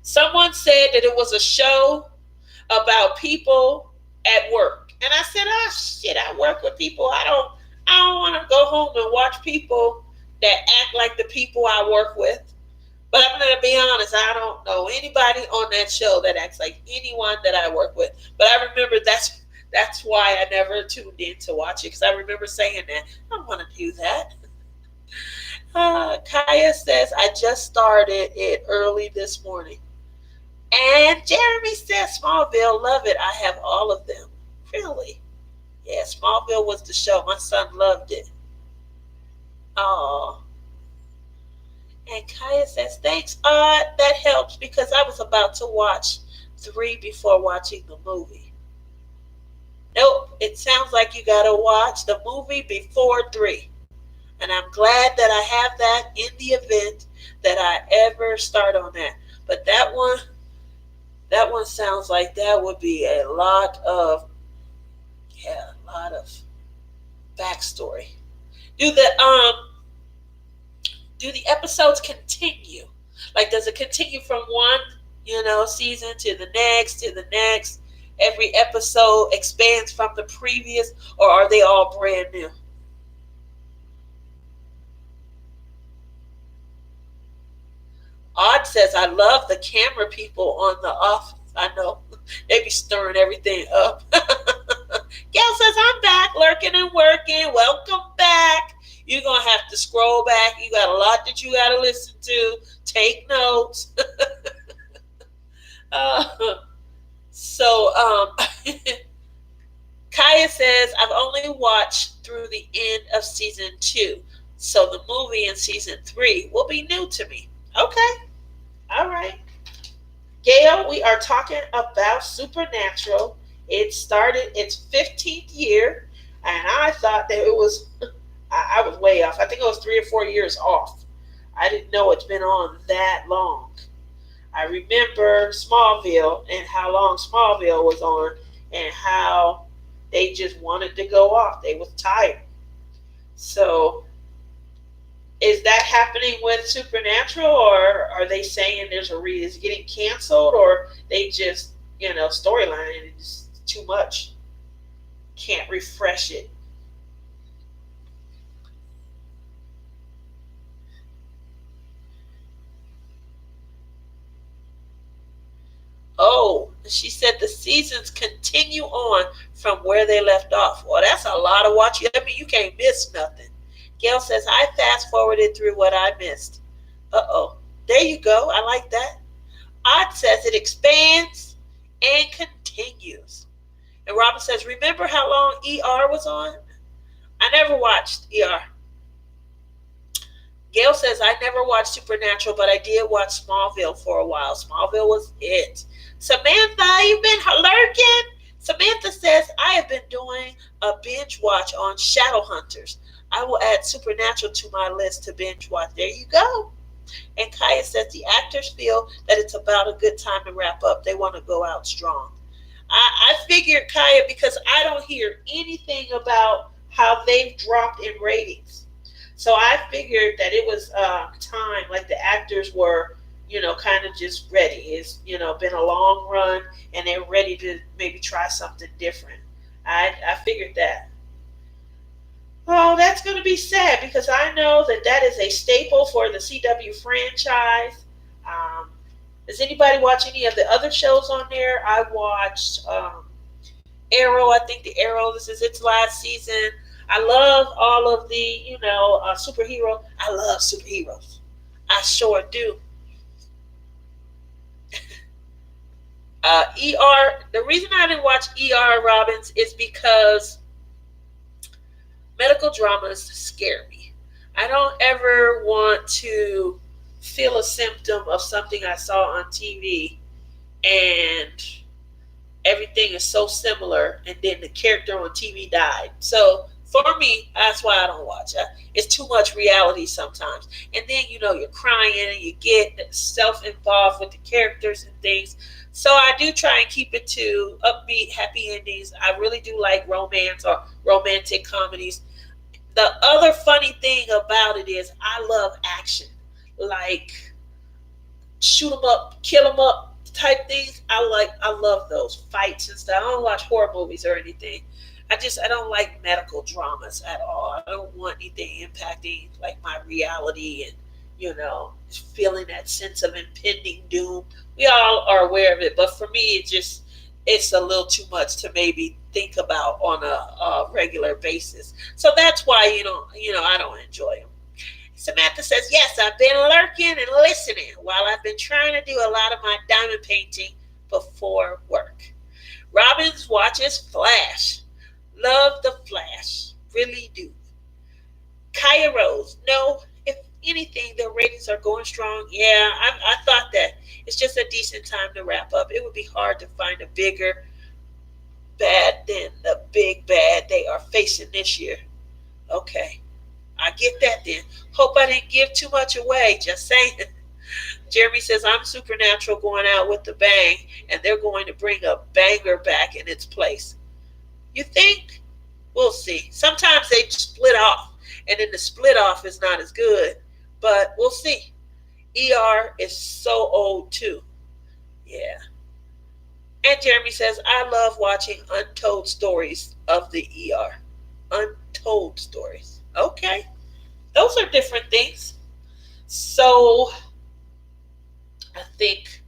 Someone said that it was a show about people at work. And I said, oh, shit, I work with people. I don't want to go home and watch people that act like the people I work with. But I'm going to be honest, I don't know anybody on that show that acts like anyone that I work with. But I remember that's why I never tuned in to watch it, because I remember saying that. I don't want to do that. Kaya says, I just started it early this morning. And Jeremy says Smallville, love it. I have all of them. Really? Yeah, Smallville was the show. My son loved it. Oh. And Kaya says, thanks, that helps because I was about to watch 3 before watching the movie. Nope, it sounds like you gotta watch the movie before 3. And I'm glad that I have that in the event that I ever start on that. But that one sounds like that would be a lot of, yeah, a lot of backstory. Do the do the episodes continue? Like, does it continue from one, season to the next? Every episode expands from the previous, or are they all brand new? Odd says, I love the camera people on The Office. I know. They be stirring everything up. Gail says, I'm back, lurking and working. Welcome back. You're going to have to scroll back. You got a lot that you got to listen to. Take notes. uh, so, Kaya says, I've only watched through the end of season 2. So the movie in season 3 will be new to me. Okay. All right. Gail, we are talking about Supernatural. It started its 15th year, and I thought that it was, I was way off. I think it was 3 or 4 years off. I didn't know it's been on that long. I remember Smallville and how long Smallville was on and how they just wanted to go off. They was tired. So is that happening with Supernatural, or are they saying there's a reason it's getting canceled, or they just, storyline and it's too much? Can't refresh it. Oh, she said the seasons continue on from where they left off. Well, that's a lot of watching. I mean, you can't miss nothing. Gail says, I fast forwarded through what I missed. Uh-oh. There you go. I like that. Odd says it expands and continues. And Robin says, remember how long ER was on? I never watched ER. Gail says, I never watched Supernatural, but I did watch Smallville for a while. Smallville was it. Samantha, you've been lurking? Samantha says, I have been doing a binge watch on Shadowhunters. I will add Supernatural to my list to binge watch. There you go. And Kaya says the actors feel that it's about a good time to wrap up. They want to go out strong. I figured, Kaya, because I don't hear anything about how they've dropped in ratings. So I figured that it was time, like the actors were, kind of just ready. It's, been a long run and they're ready to maybe try something different. I figured that. Oh, that's going to be sad because I know that is a staple for the CW franchise. Does anybody watch any of the other shows on there? I watched Arrow. I think the Arrow, this is its last season. I love all of the, superhero. I love superheroes. I sure do. The reason I didn't watch Robbins, is because medical dramas scare me. I don't ever want to feel a symptom of something I saw on TV and everything is so similar and then the character on TV died. So for me, that's why I don't watch it. It's too much reality sometimes. And then, you're crying and you get self-involved with the characters and things. So I do try and keep it to upbeat, happy endings. I really do like romance or romantic comedies. The other funny thing about it is I love action. Like shoot 'em up, kill 'em up type things. I love those fights and stuff. I don't watch horror movies or anything. I don't like medical dramas at all. I don't want anything impacting like my reality and feeling that sense of impending doom. We all are aware of it, but for me it's a little too much to maybe think about on a regular basis. So that's why I don't enjoy them. Samantha says, yes, I've been lurking and listening while I've been trying to do a lot of my diamond painting before work. Robbins watches Flash. Love the Flash. Really do. Kaya Rose, no, if anything, the ratings are going strong. Yeah, I thought that. It's just a decent time to wrap up. It would be hard to find a bigger bad than the big bad they are facing this year. Okay, I get that then. Hope I didn't give too much away. Just saying. Jeremy says, I'm Supernatural going out with the bang, and they're going to bring a banger back in its place. You think? We'll see. Sometimes they split off, and then the split off is not as good, but we'll see. ER is so old too. Yeah. And Jeremy says, I love watching untold stories of the ER. Untold stories. Okay. Those are different things. So I think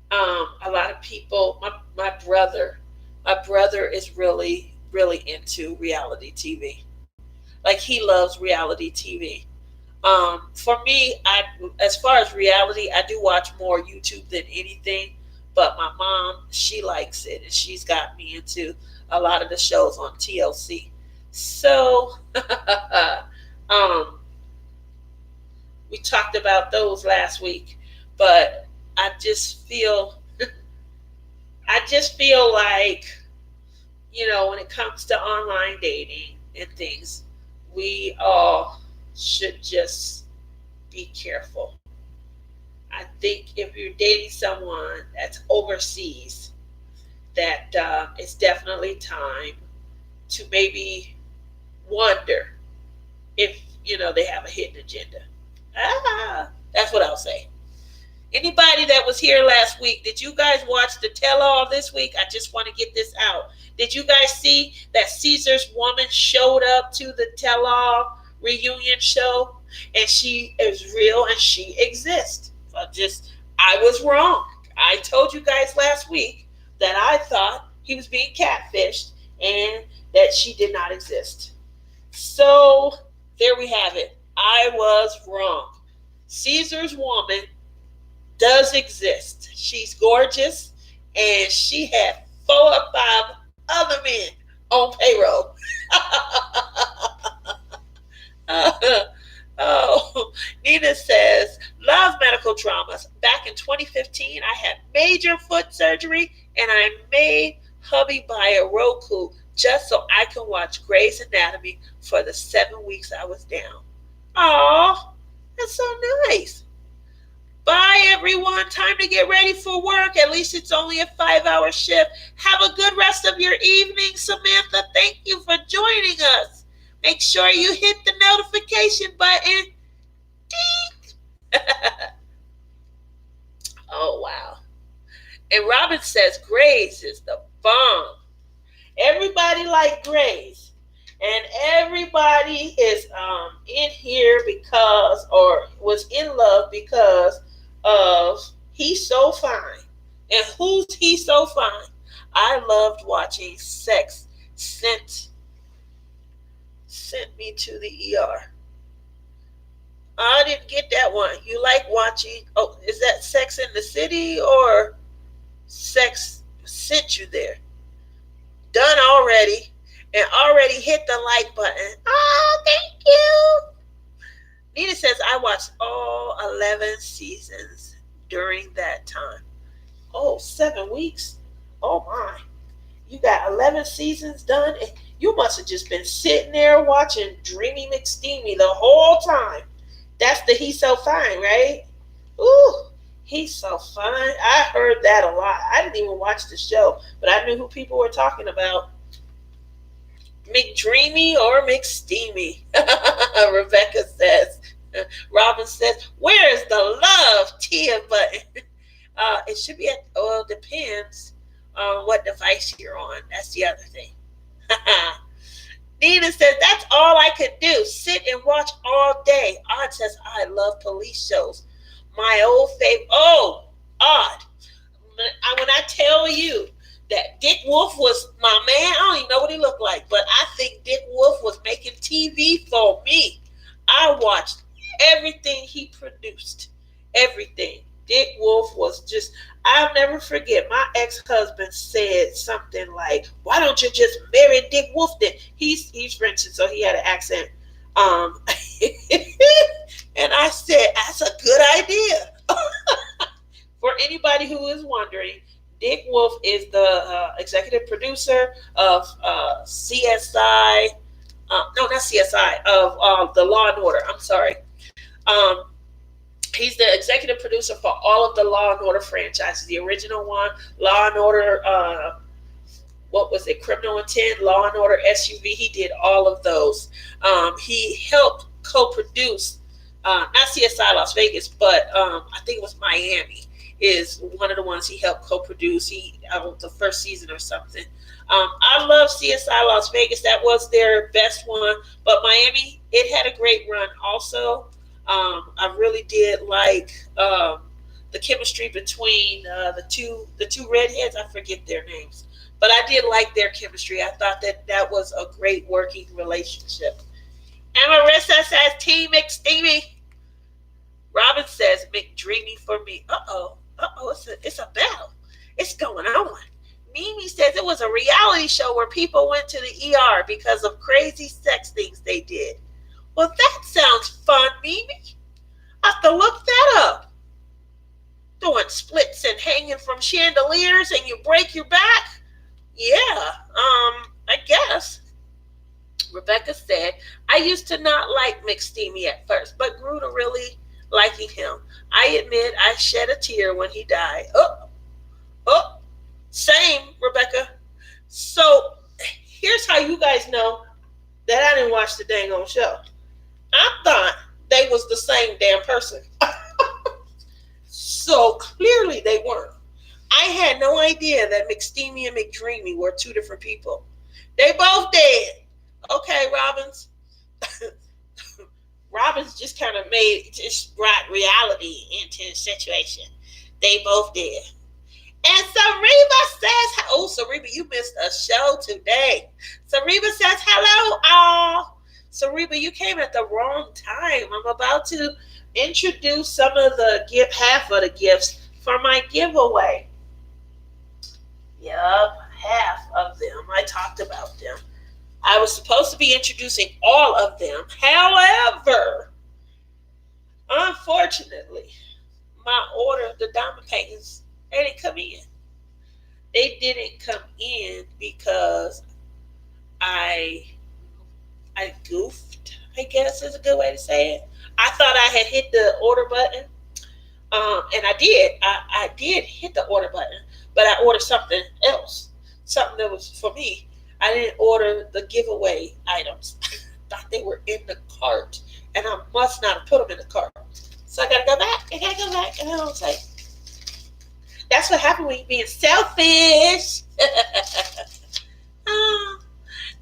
a lot of people, my brother is really, really into reality TV. Like he loves reality TV. For me, as far as reality, I do watch more YouTube than anything. But my mom, she likes it, and she's got me into a lot of the shows on TLC. So, um, we talked about those last week, but I just feel, I just feel like, when it comes to online dating and things, we all should just be careful. I think if you're dating someone that's overseas, that it's definitely time to maybe wonder if they have a hidden agenda. That's what I'll say. Anybody that was here last week, did you guys watch the tell-all this week? I just want to get this out. Did you guys see that Caesar's woman showed up to the tell-all reunion show? And she is real and she exists. I was wrong. I told you guys last week that I thought he was being catfished and that she did not exist. So there we have it. I was wrong. Caesar's woman does exist. She's gorgeous, and she had 4 or 5 other men on payroll. Oh, Nina says, love medical dramas. Back in 2015, I had major foot surgery, and I made hubby buy a Roku just so I can watch Grey's Anatomy for the 7 weeks I was down. Oh, that's so nice. Bye, everyone. Time to get ready for work. At least it's only a 5-hour shift. Have a good rest of your evening, Samantha. Thank you for joining us. Make sure you hit the notification button. Ding! Oh, wow. And Robin says Grey's is the bomb. Everybody like Grey's. And everybody is in here because, or was in love because of He's So Fine. And who's He So Fine? I loved watching Sex Sent Me to the ER. I didn't get that one. You like watching, is that Sex in the City or Sex Sent You There? Done already. And already hit the like button. Oh, thank you. Nina says, I watched all 11 seasons during that time. Oh, 7 weeks? Oh, my. You got 11 seasons done? You must have just been sitting there watching Dreamy McSteamy the whole time. That's the He's So Fine, right? Ooh, He's So Fine. I heard that a lot. I didn't even watch the show, but I knew who people were talking about. McDreamy or McSteamy? Rebecca says. Robin says, where is the love Tia button? It should be at, well, it depends on what device you're on. That's the other thing. Nina says, that's all I could do. Sit and watch all day. Odd says, I love police shows. My old favorite. Oh, Odd. When I tell you that Dick Wolf was my man, I don't even know what he looked like, but I think Dick Wolf was making TV for me. I watched Everything he produced, everything. Dick Wolf was just, I'll never forget, my ex-husband said something like, why don't you just marry Dick Wolf then? He's French, so he had an accent. Um, and I said, that's a good idea. For anybody who is wondering, Dick Wolf is the executive producer of CSI. No, not CSI, of the Law and Order. I'm sorry. Um, he's the executive producer for all of the Law and Order franchises. The original one, Law and Order, what was it? Criminal Intent, Law and Order SUV. He did all of those. He helped co-produce, not CSI Las Vegas, but I think it was Miami. Is one of the ones he helped co-produce. The first season or something. I love CSI Las Vegas. That was their best one. But Miami, it had a great run also. I really did like the chemistry between the two redheads. I forget their names, but I did like their chemistry. I thought that was a great working relationship. And Marissa says, "Team McSteamy." Robin says, "McDreamy for me." It's a battle. It's going on. Mimi says it was a reality show where people went to the ER because of crazy sex things they did. Well, that sounds fun, Mimi. I have to look that up. Doing splits and hanging from chandeliers and you break your back? Yeah, I guess. Rebecca said, I used to not like McSteamy at first, but grew to really liking him. I admit I shed a tear when he died. Oh, same, Rebecca. So here's how you guys know that I didn't watch the dang on show. I thought they was the same damn person. So clearly they weren't. I had no idea that McSteamy and McDreamy were two different people. They both dead. Okay, Robbins. Robbins just kind of just brought reality into the situation. They both did. And Sariba says, oh, Sariba, you missed a show today. Sariba says, hello, all. Sariba, you came at the wrong time. I'm about to introduce some of half of the gifts for my giveaway. Yup, half of them. I talked about them. I was supposed to be introducing all of them. However, unfortunately, my order, the diamond paintings, they didn't come in. They didn't come in because I goofed, I guess is a good way to say it. I thought I had hit the order button. And I did. I did hit the order button, but I ordered something else. Something that was for me. I didn't order the giveaway items. I thought they were in the cart. And I must not have put them in the cart. So I gotta go back. And I was like, that's what happened when you're being selfish.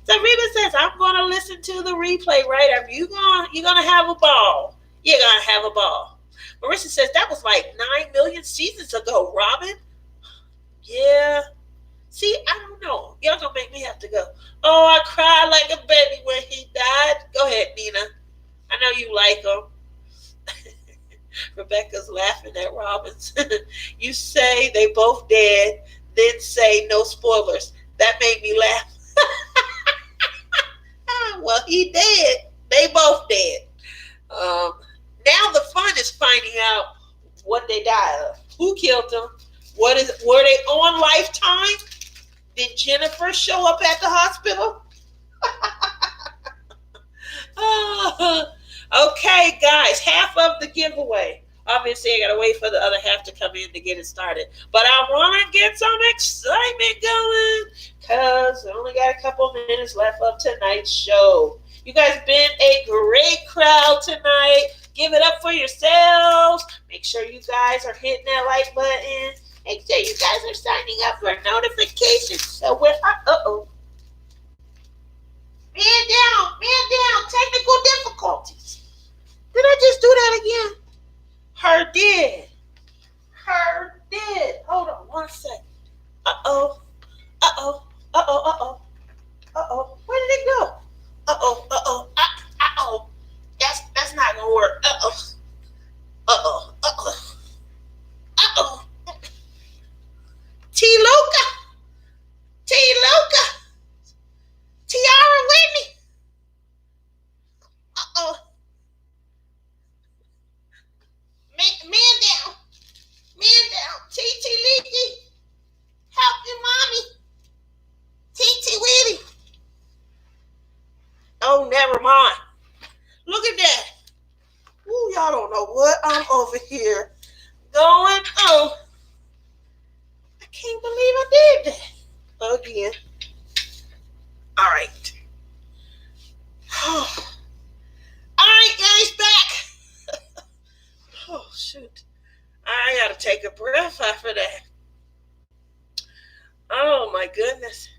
Sarita says, I'm gonna listen to the replay, right? You're gonna have a ball. You're gonna have a ball. Marissa says that was like 9 million seasons ago, Robin. Yeah. See, I don't know. Y'all gonna make me have to go. Oh, I cried like a baby when he died. Go ahead, Nina. I know you like him. Rebecca's laughing at Robbins. You say they both dead, then say no spoilers. That made me laugh. Well, he dead. They both dead. Now the fun is finding out what they died of. Who killed them? Were they on Lifetime? Did Jennifer show up at the hospital? Okay, guys, half of the giveaway. Obviously, I gotta wait for the other half to come in to get it started. But I want to get some excitement going because I only got a couple minutes left of tonight's show. You guys been a great crowd tonight. Give it up for yourselves. Make sure you guys are hitting that like button. Make sure you guys are signing up for notifications. So we're Man down, technical difficulties. Did I just do that again? Her did. Hold on one second. Uh-oh. Where did it go? Uh-oh. That's not gonna work. Never mind. Look at that. Ooh, y'all don't know what I'm over here going on. I can't believe I did that again. All right. All right, guys, back. Oh, shoot. I got to take a breath after that. Oh, my goodness.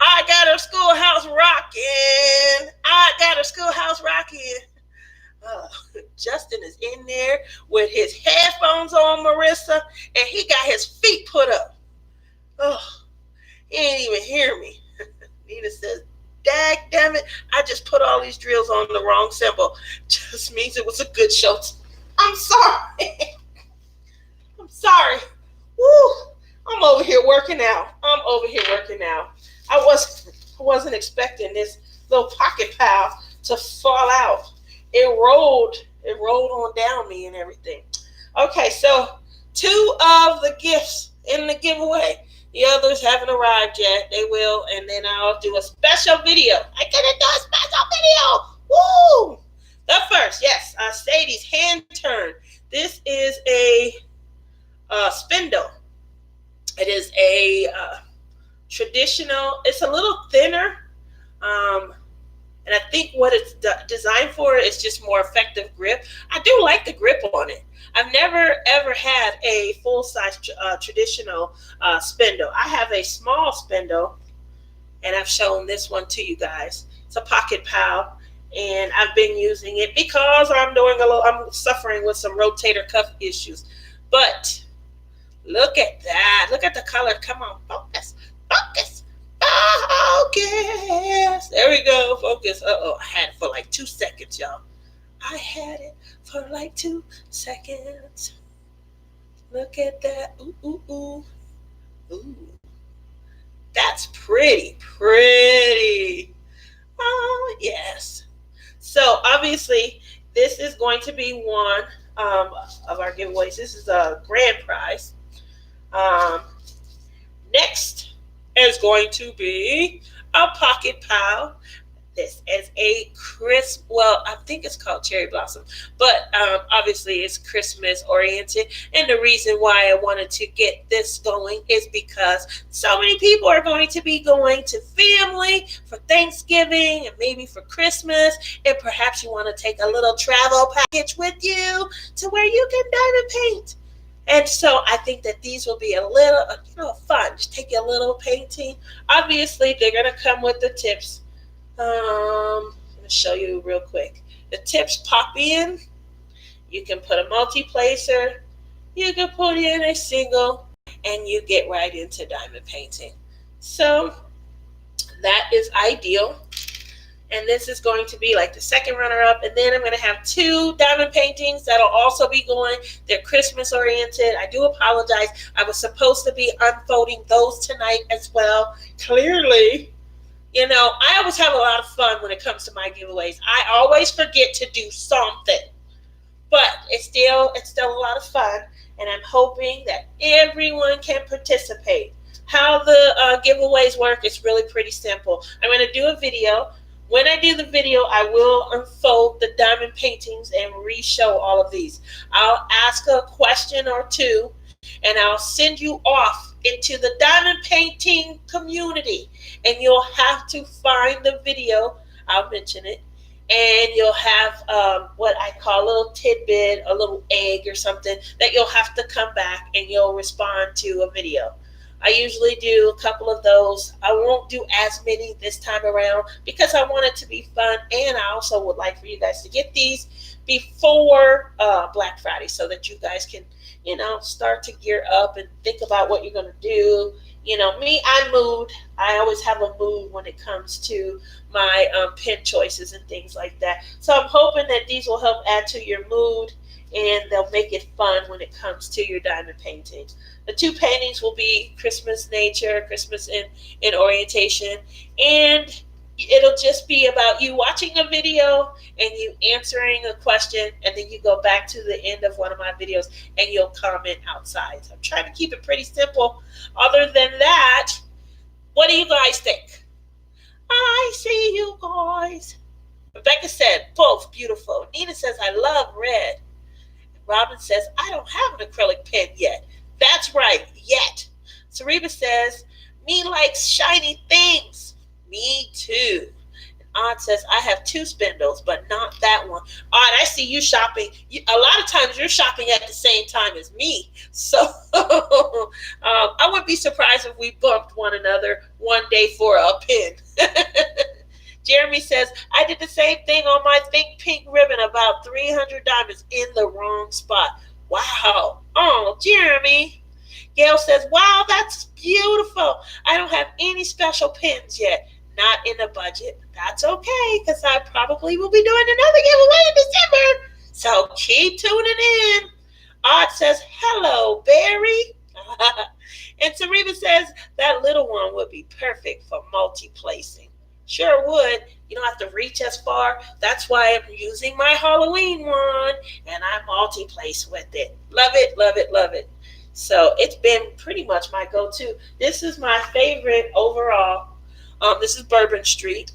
I got a schoolhouse rocking. I got a schoolhouse rocking. Uh, Justin is in there with his headphones on, Marissa, and he got his feet put up. Oh, he ain't even hear me. Nina says, dag damn it, I just put all these drills on the wrong symbol. Just means it was a good show. I'm sorry. I'm sorry. Woo. I'm over here working out. I wasn't expecting this little pocket pal to fall out. It rolled on down me and everything. Okay, so 2 of the gifts in the giveaway. The others haven't arrived yet. They will, and then I'll do a special video. I gotta do a special video. Woo! The first, yes, Sadie's hand turn. This is a spindle. It is a traditional. It's a little thinner, and I think what it's designed for is just more effective grip. I do like the grip on it. I've never ever had a full-size traditional spindle. I have a small spindle, and I've shown this one to you guys. It's a pocket pal, and I've been using it because I'm suffering with some rotator cuff issues. But look at that. Look at the color. Come on, focus. Focus. There we go. Focus. Uh-oh. I had it for like 2 seconds, y'all. I had it for like 2 seconds. Look at that. Ooh, ooh, ooh. Ooh. That's pretty. Oh, yes. So, obviously, this is going to be one of our giveaways. This is a grand prize. Next is going to be a pocket pal. This is a crisp, well, I think it's called cherry blossom, but obviously it's Christmas oriented. And the reason why I wanted to get this going is because so many people are going to be going to family for Thanksgiving and maybe for Christmas, and perhaps you want to take a little travel package with you to where you can diamond paint. And so I think that these will be a little, fun. Just take a little painting. Obviously, they're going to come with the tips. I'm going to show you real quick. The tips pop in. You can put a multi-placer. You can put in a single, and you get right into diamond painting. So that is ideal. And this is going to be like the second runner-up. And then I'm going to have 2 diamond paintings that'll also be going. They're Christmas-oriented. I do apologize. I was supposed to be unfolding those tonight as well. Clearly, I always have a lot of fun when it comes to my giveaways. I always forget to do something. But it's still a lot of fun. And I'm hoping that everyone can participate. How the giveaways work is really pretty simple. I'm going to do a video. When I do the video, I will unfold the diamond paintings and re-show all of these. I'll ask a question or 2, and I'll send you off into the diamond painting community. And you'll have to find the video. I'll mention it. And you'll have what I call a little tidbit, a little egg or something that you'll have to come back and you'll respond to a video. I usually do a couple of those. I won't do as many this time around because I want it to be fun. And I also would like for you guys to get these before Black Friday so that you guys can, start to gear up and think about what you're going to do. I always have a mood when it comes to my pen choices and things like that. So I'm hoping that these will help add to your mood and they'll make it fun when it comes to your diamond painting. The 2 paintings will be Christmas nature, Christmas in orientation, and it'll just be about you watching a video and you answering a question, and then you go back to the end of one of my videos and you'll comment outside. So I'm trying to keep it pretty simple. Other than that, what do you guys think? I see you guys. Rebecca said, both beautiful. Nina says, I love red. Robin says, I don't have an acrylic pen yet. That's right, yet. Sareba says, me likes shiny things. Me too. Aunt says, I have two spindles, but not that one. Aunt, I see you shopping. A lot of times you're shopping at the same time as me. So I wouldn't be surprised if we bumped one another one day for a pin. Jeremy says, I did the same thing on my Think Pink ribbon, about 300 diamonds in the wrong spot. Wow. Oh, Jeremy. Gail says, wow, that's beautiful. I don't have any special pins yet. Not in the budget. That's okay, because I probably will be doing another giveaway in December. So keep tuning in. Odd says, hello, Barry. And Sareba says, that little one would be perfect for multi-placing. Sure would. You don't have to reach as far. That's why I'm using my Halloween one, and I multi-place with it. Love it, love it, love it. So it's been pretty much my go-to. This is my favorite overall. This is Bourbon Street.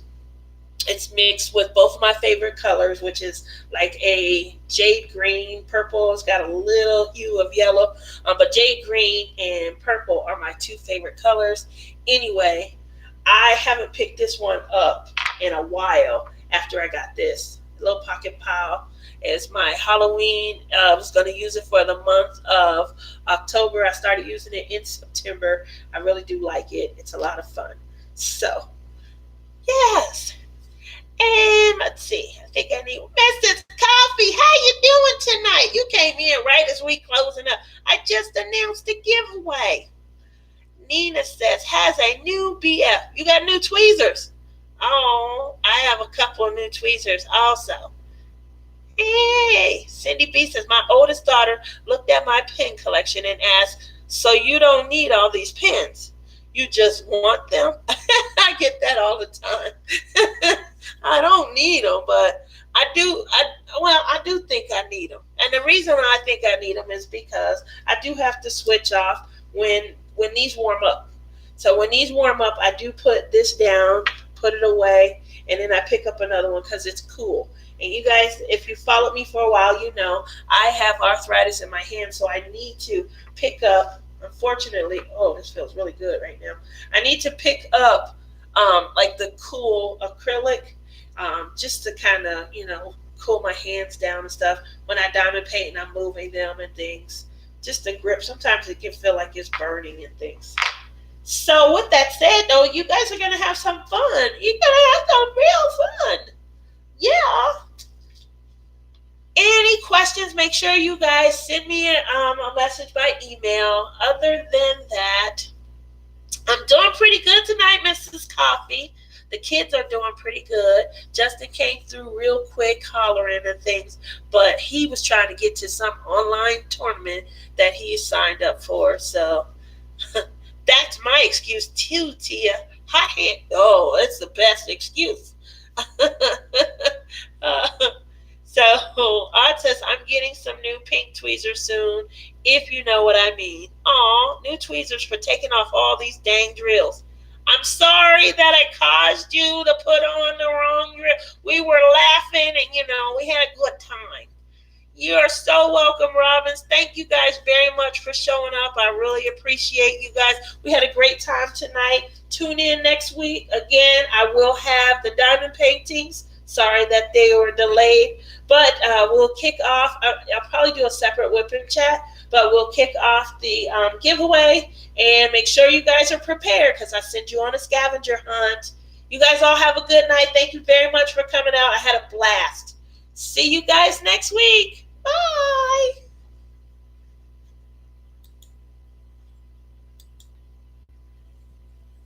It's mixed with both of my favorite colors, which is like a jade green, purple. It's got a little hue of yellow. But jade green and purple are my two favorite colors. Anyway, I haven't picked this one up in a while after I got this. Little Pocket Pal is my Halloween. I was going to use it for the month of October. I started using it in September. I really do like it. It's a lot of fun. So, yes. And let's see. I think I need Mrs. Coffee. How you doing tonight? You came in right as we closing up. I just announced the giveaway. Nina says, has a new BF. You got new tweezers. Oh, I have a couple of new tweezers also. Hey, Cindy B says, my oldest daughter looked at my pen collection and asked, so you don't need all these pens? You just want them? I get that all the time. I don't need them, but I do think I need them. And the reason I think I need them is because I do have to switch off when these warm up. So when these warm up, I do put this down, put it away, and then I pick up another one because it's cool. And you guys, if you followed me for a while, you know I have arthritis in my hand, so I need to pick up. Unfortunately, this feels really good right now. I need to pick up like the cool acrylic just to kind of, cool my hands down and stuff. When I diamond paint and I'm moving them and things, just the grip. Sometimes it can feel like it's burning and things. So with that said, though, you guys are going to have some fun. You're going to have some real fun. Yeah. Any questions, make sure you guys send me a message by email. Other than that, I'm doing pretty good tonight, Mrs. Coffee. The kids are doing pretty good. Justin came through real quick hollering and things, but he was trying to get to some online tournament that he signed up for. So that's my excuse too, Tia. Hot hand. Oh, it's the best excuse. So Odd says, I'm getting some new pink tweezers soon, if you know what I mean. Aw, new tweezers for taking off all these dang drills. I'm sorry that I caused you to put on the wrong drill. We were laughing and, we had a good time. You are so welcome, Robbins. Thank you guys very much for showing up. I really appreciate you guys. We had a great time tonight. Tune in next week. Again, I will have the diamond paintings. Sorry that they were delayed, but we'll kick off. I'll probably do a separate whipping chat, but we'll kick off the giveaway and make sure you guys are prepared because I send you on a scavenger hunt. You guys all have a good night. Thank you very much for coming out. I had a blast. See you guys next week. Bye.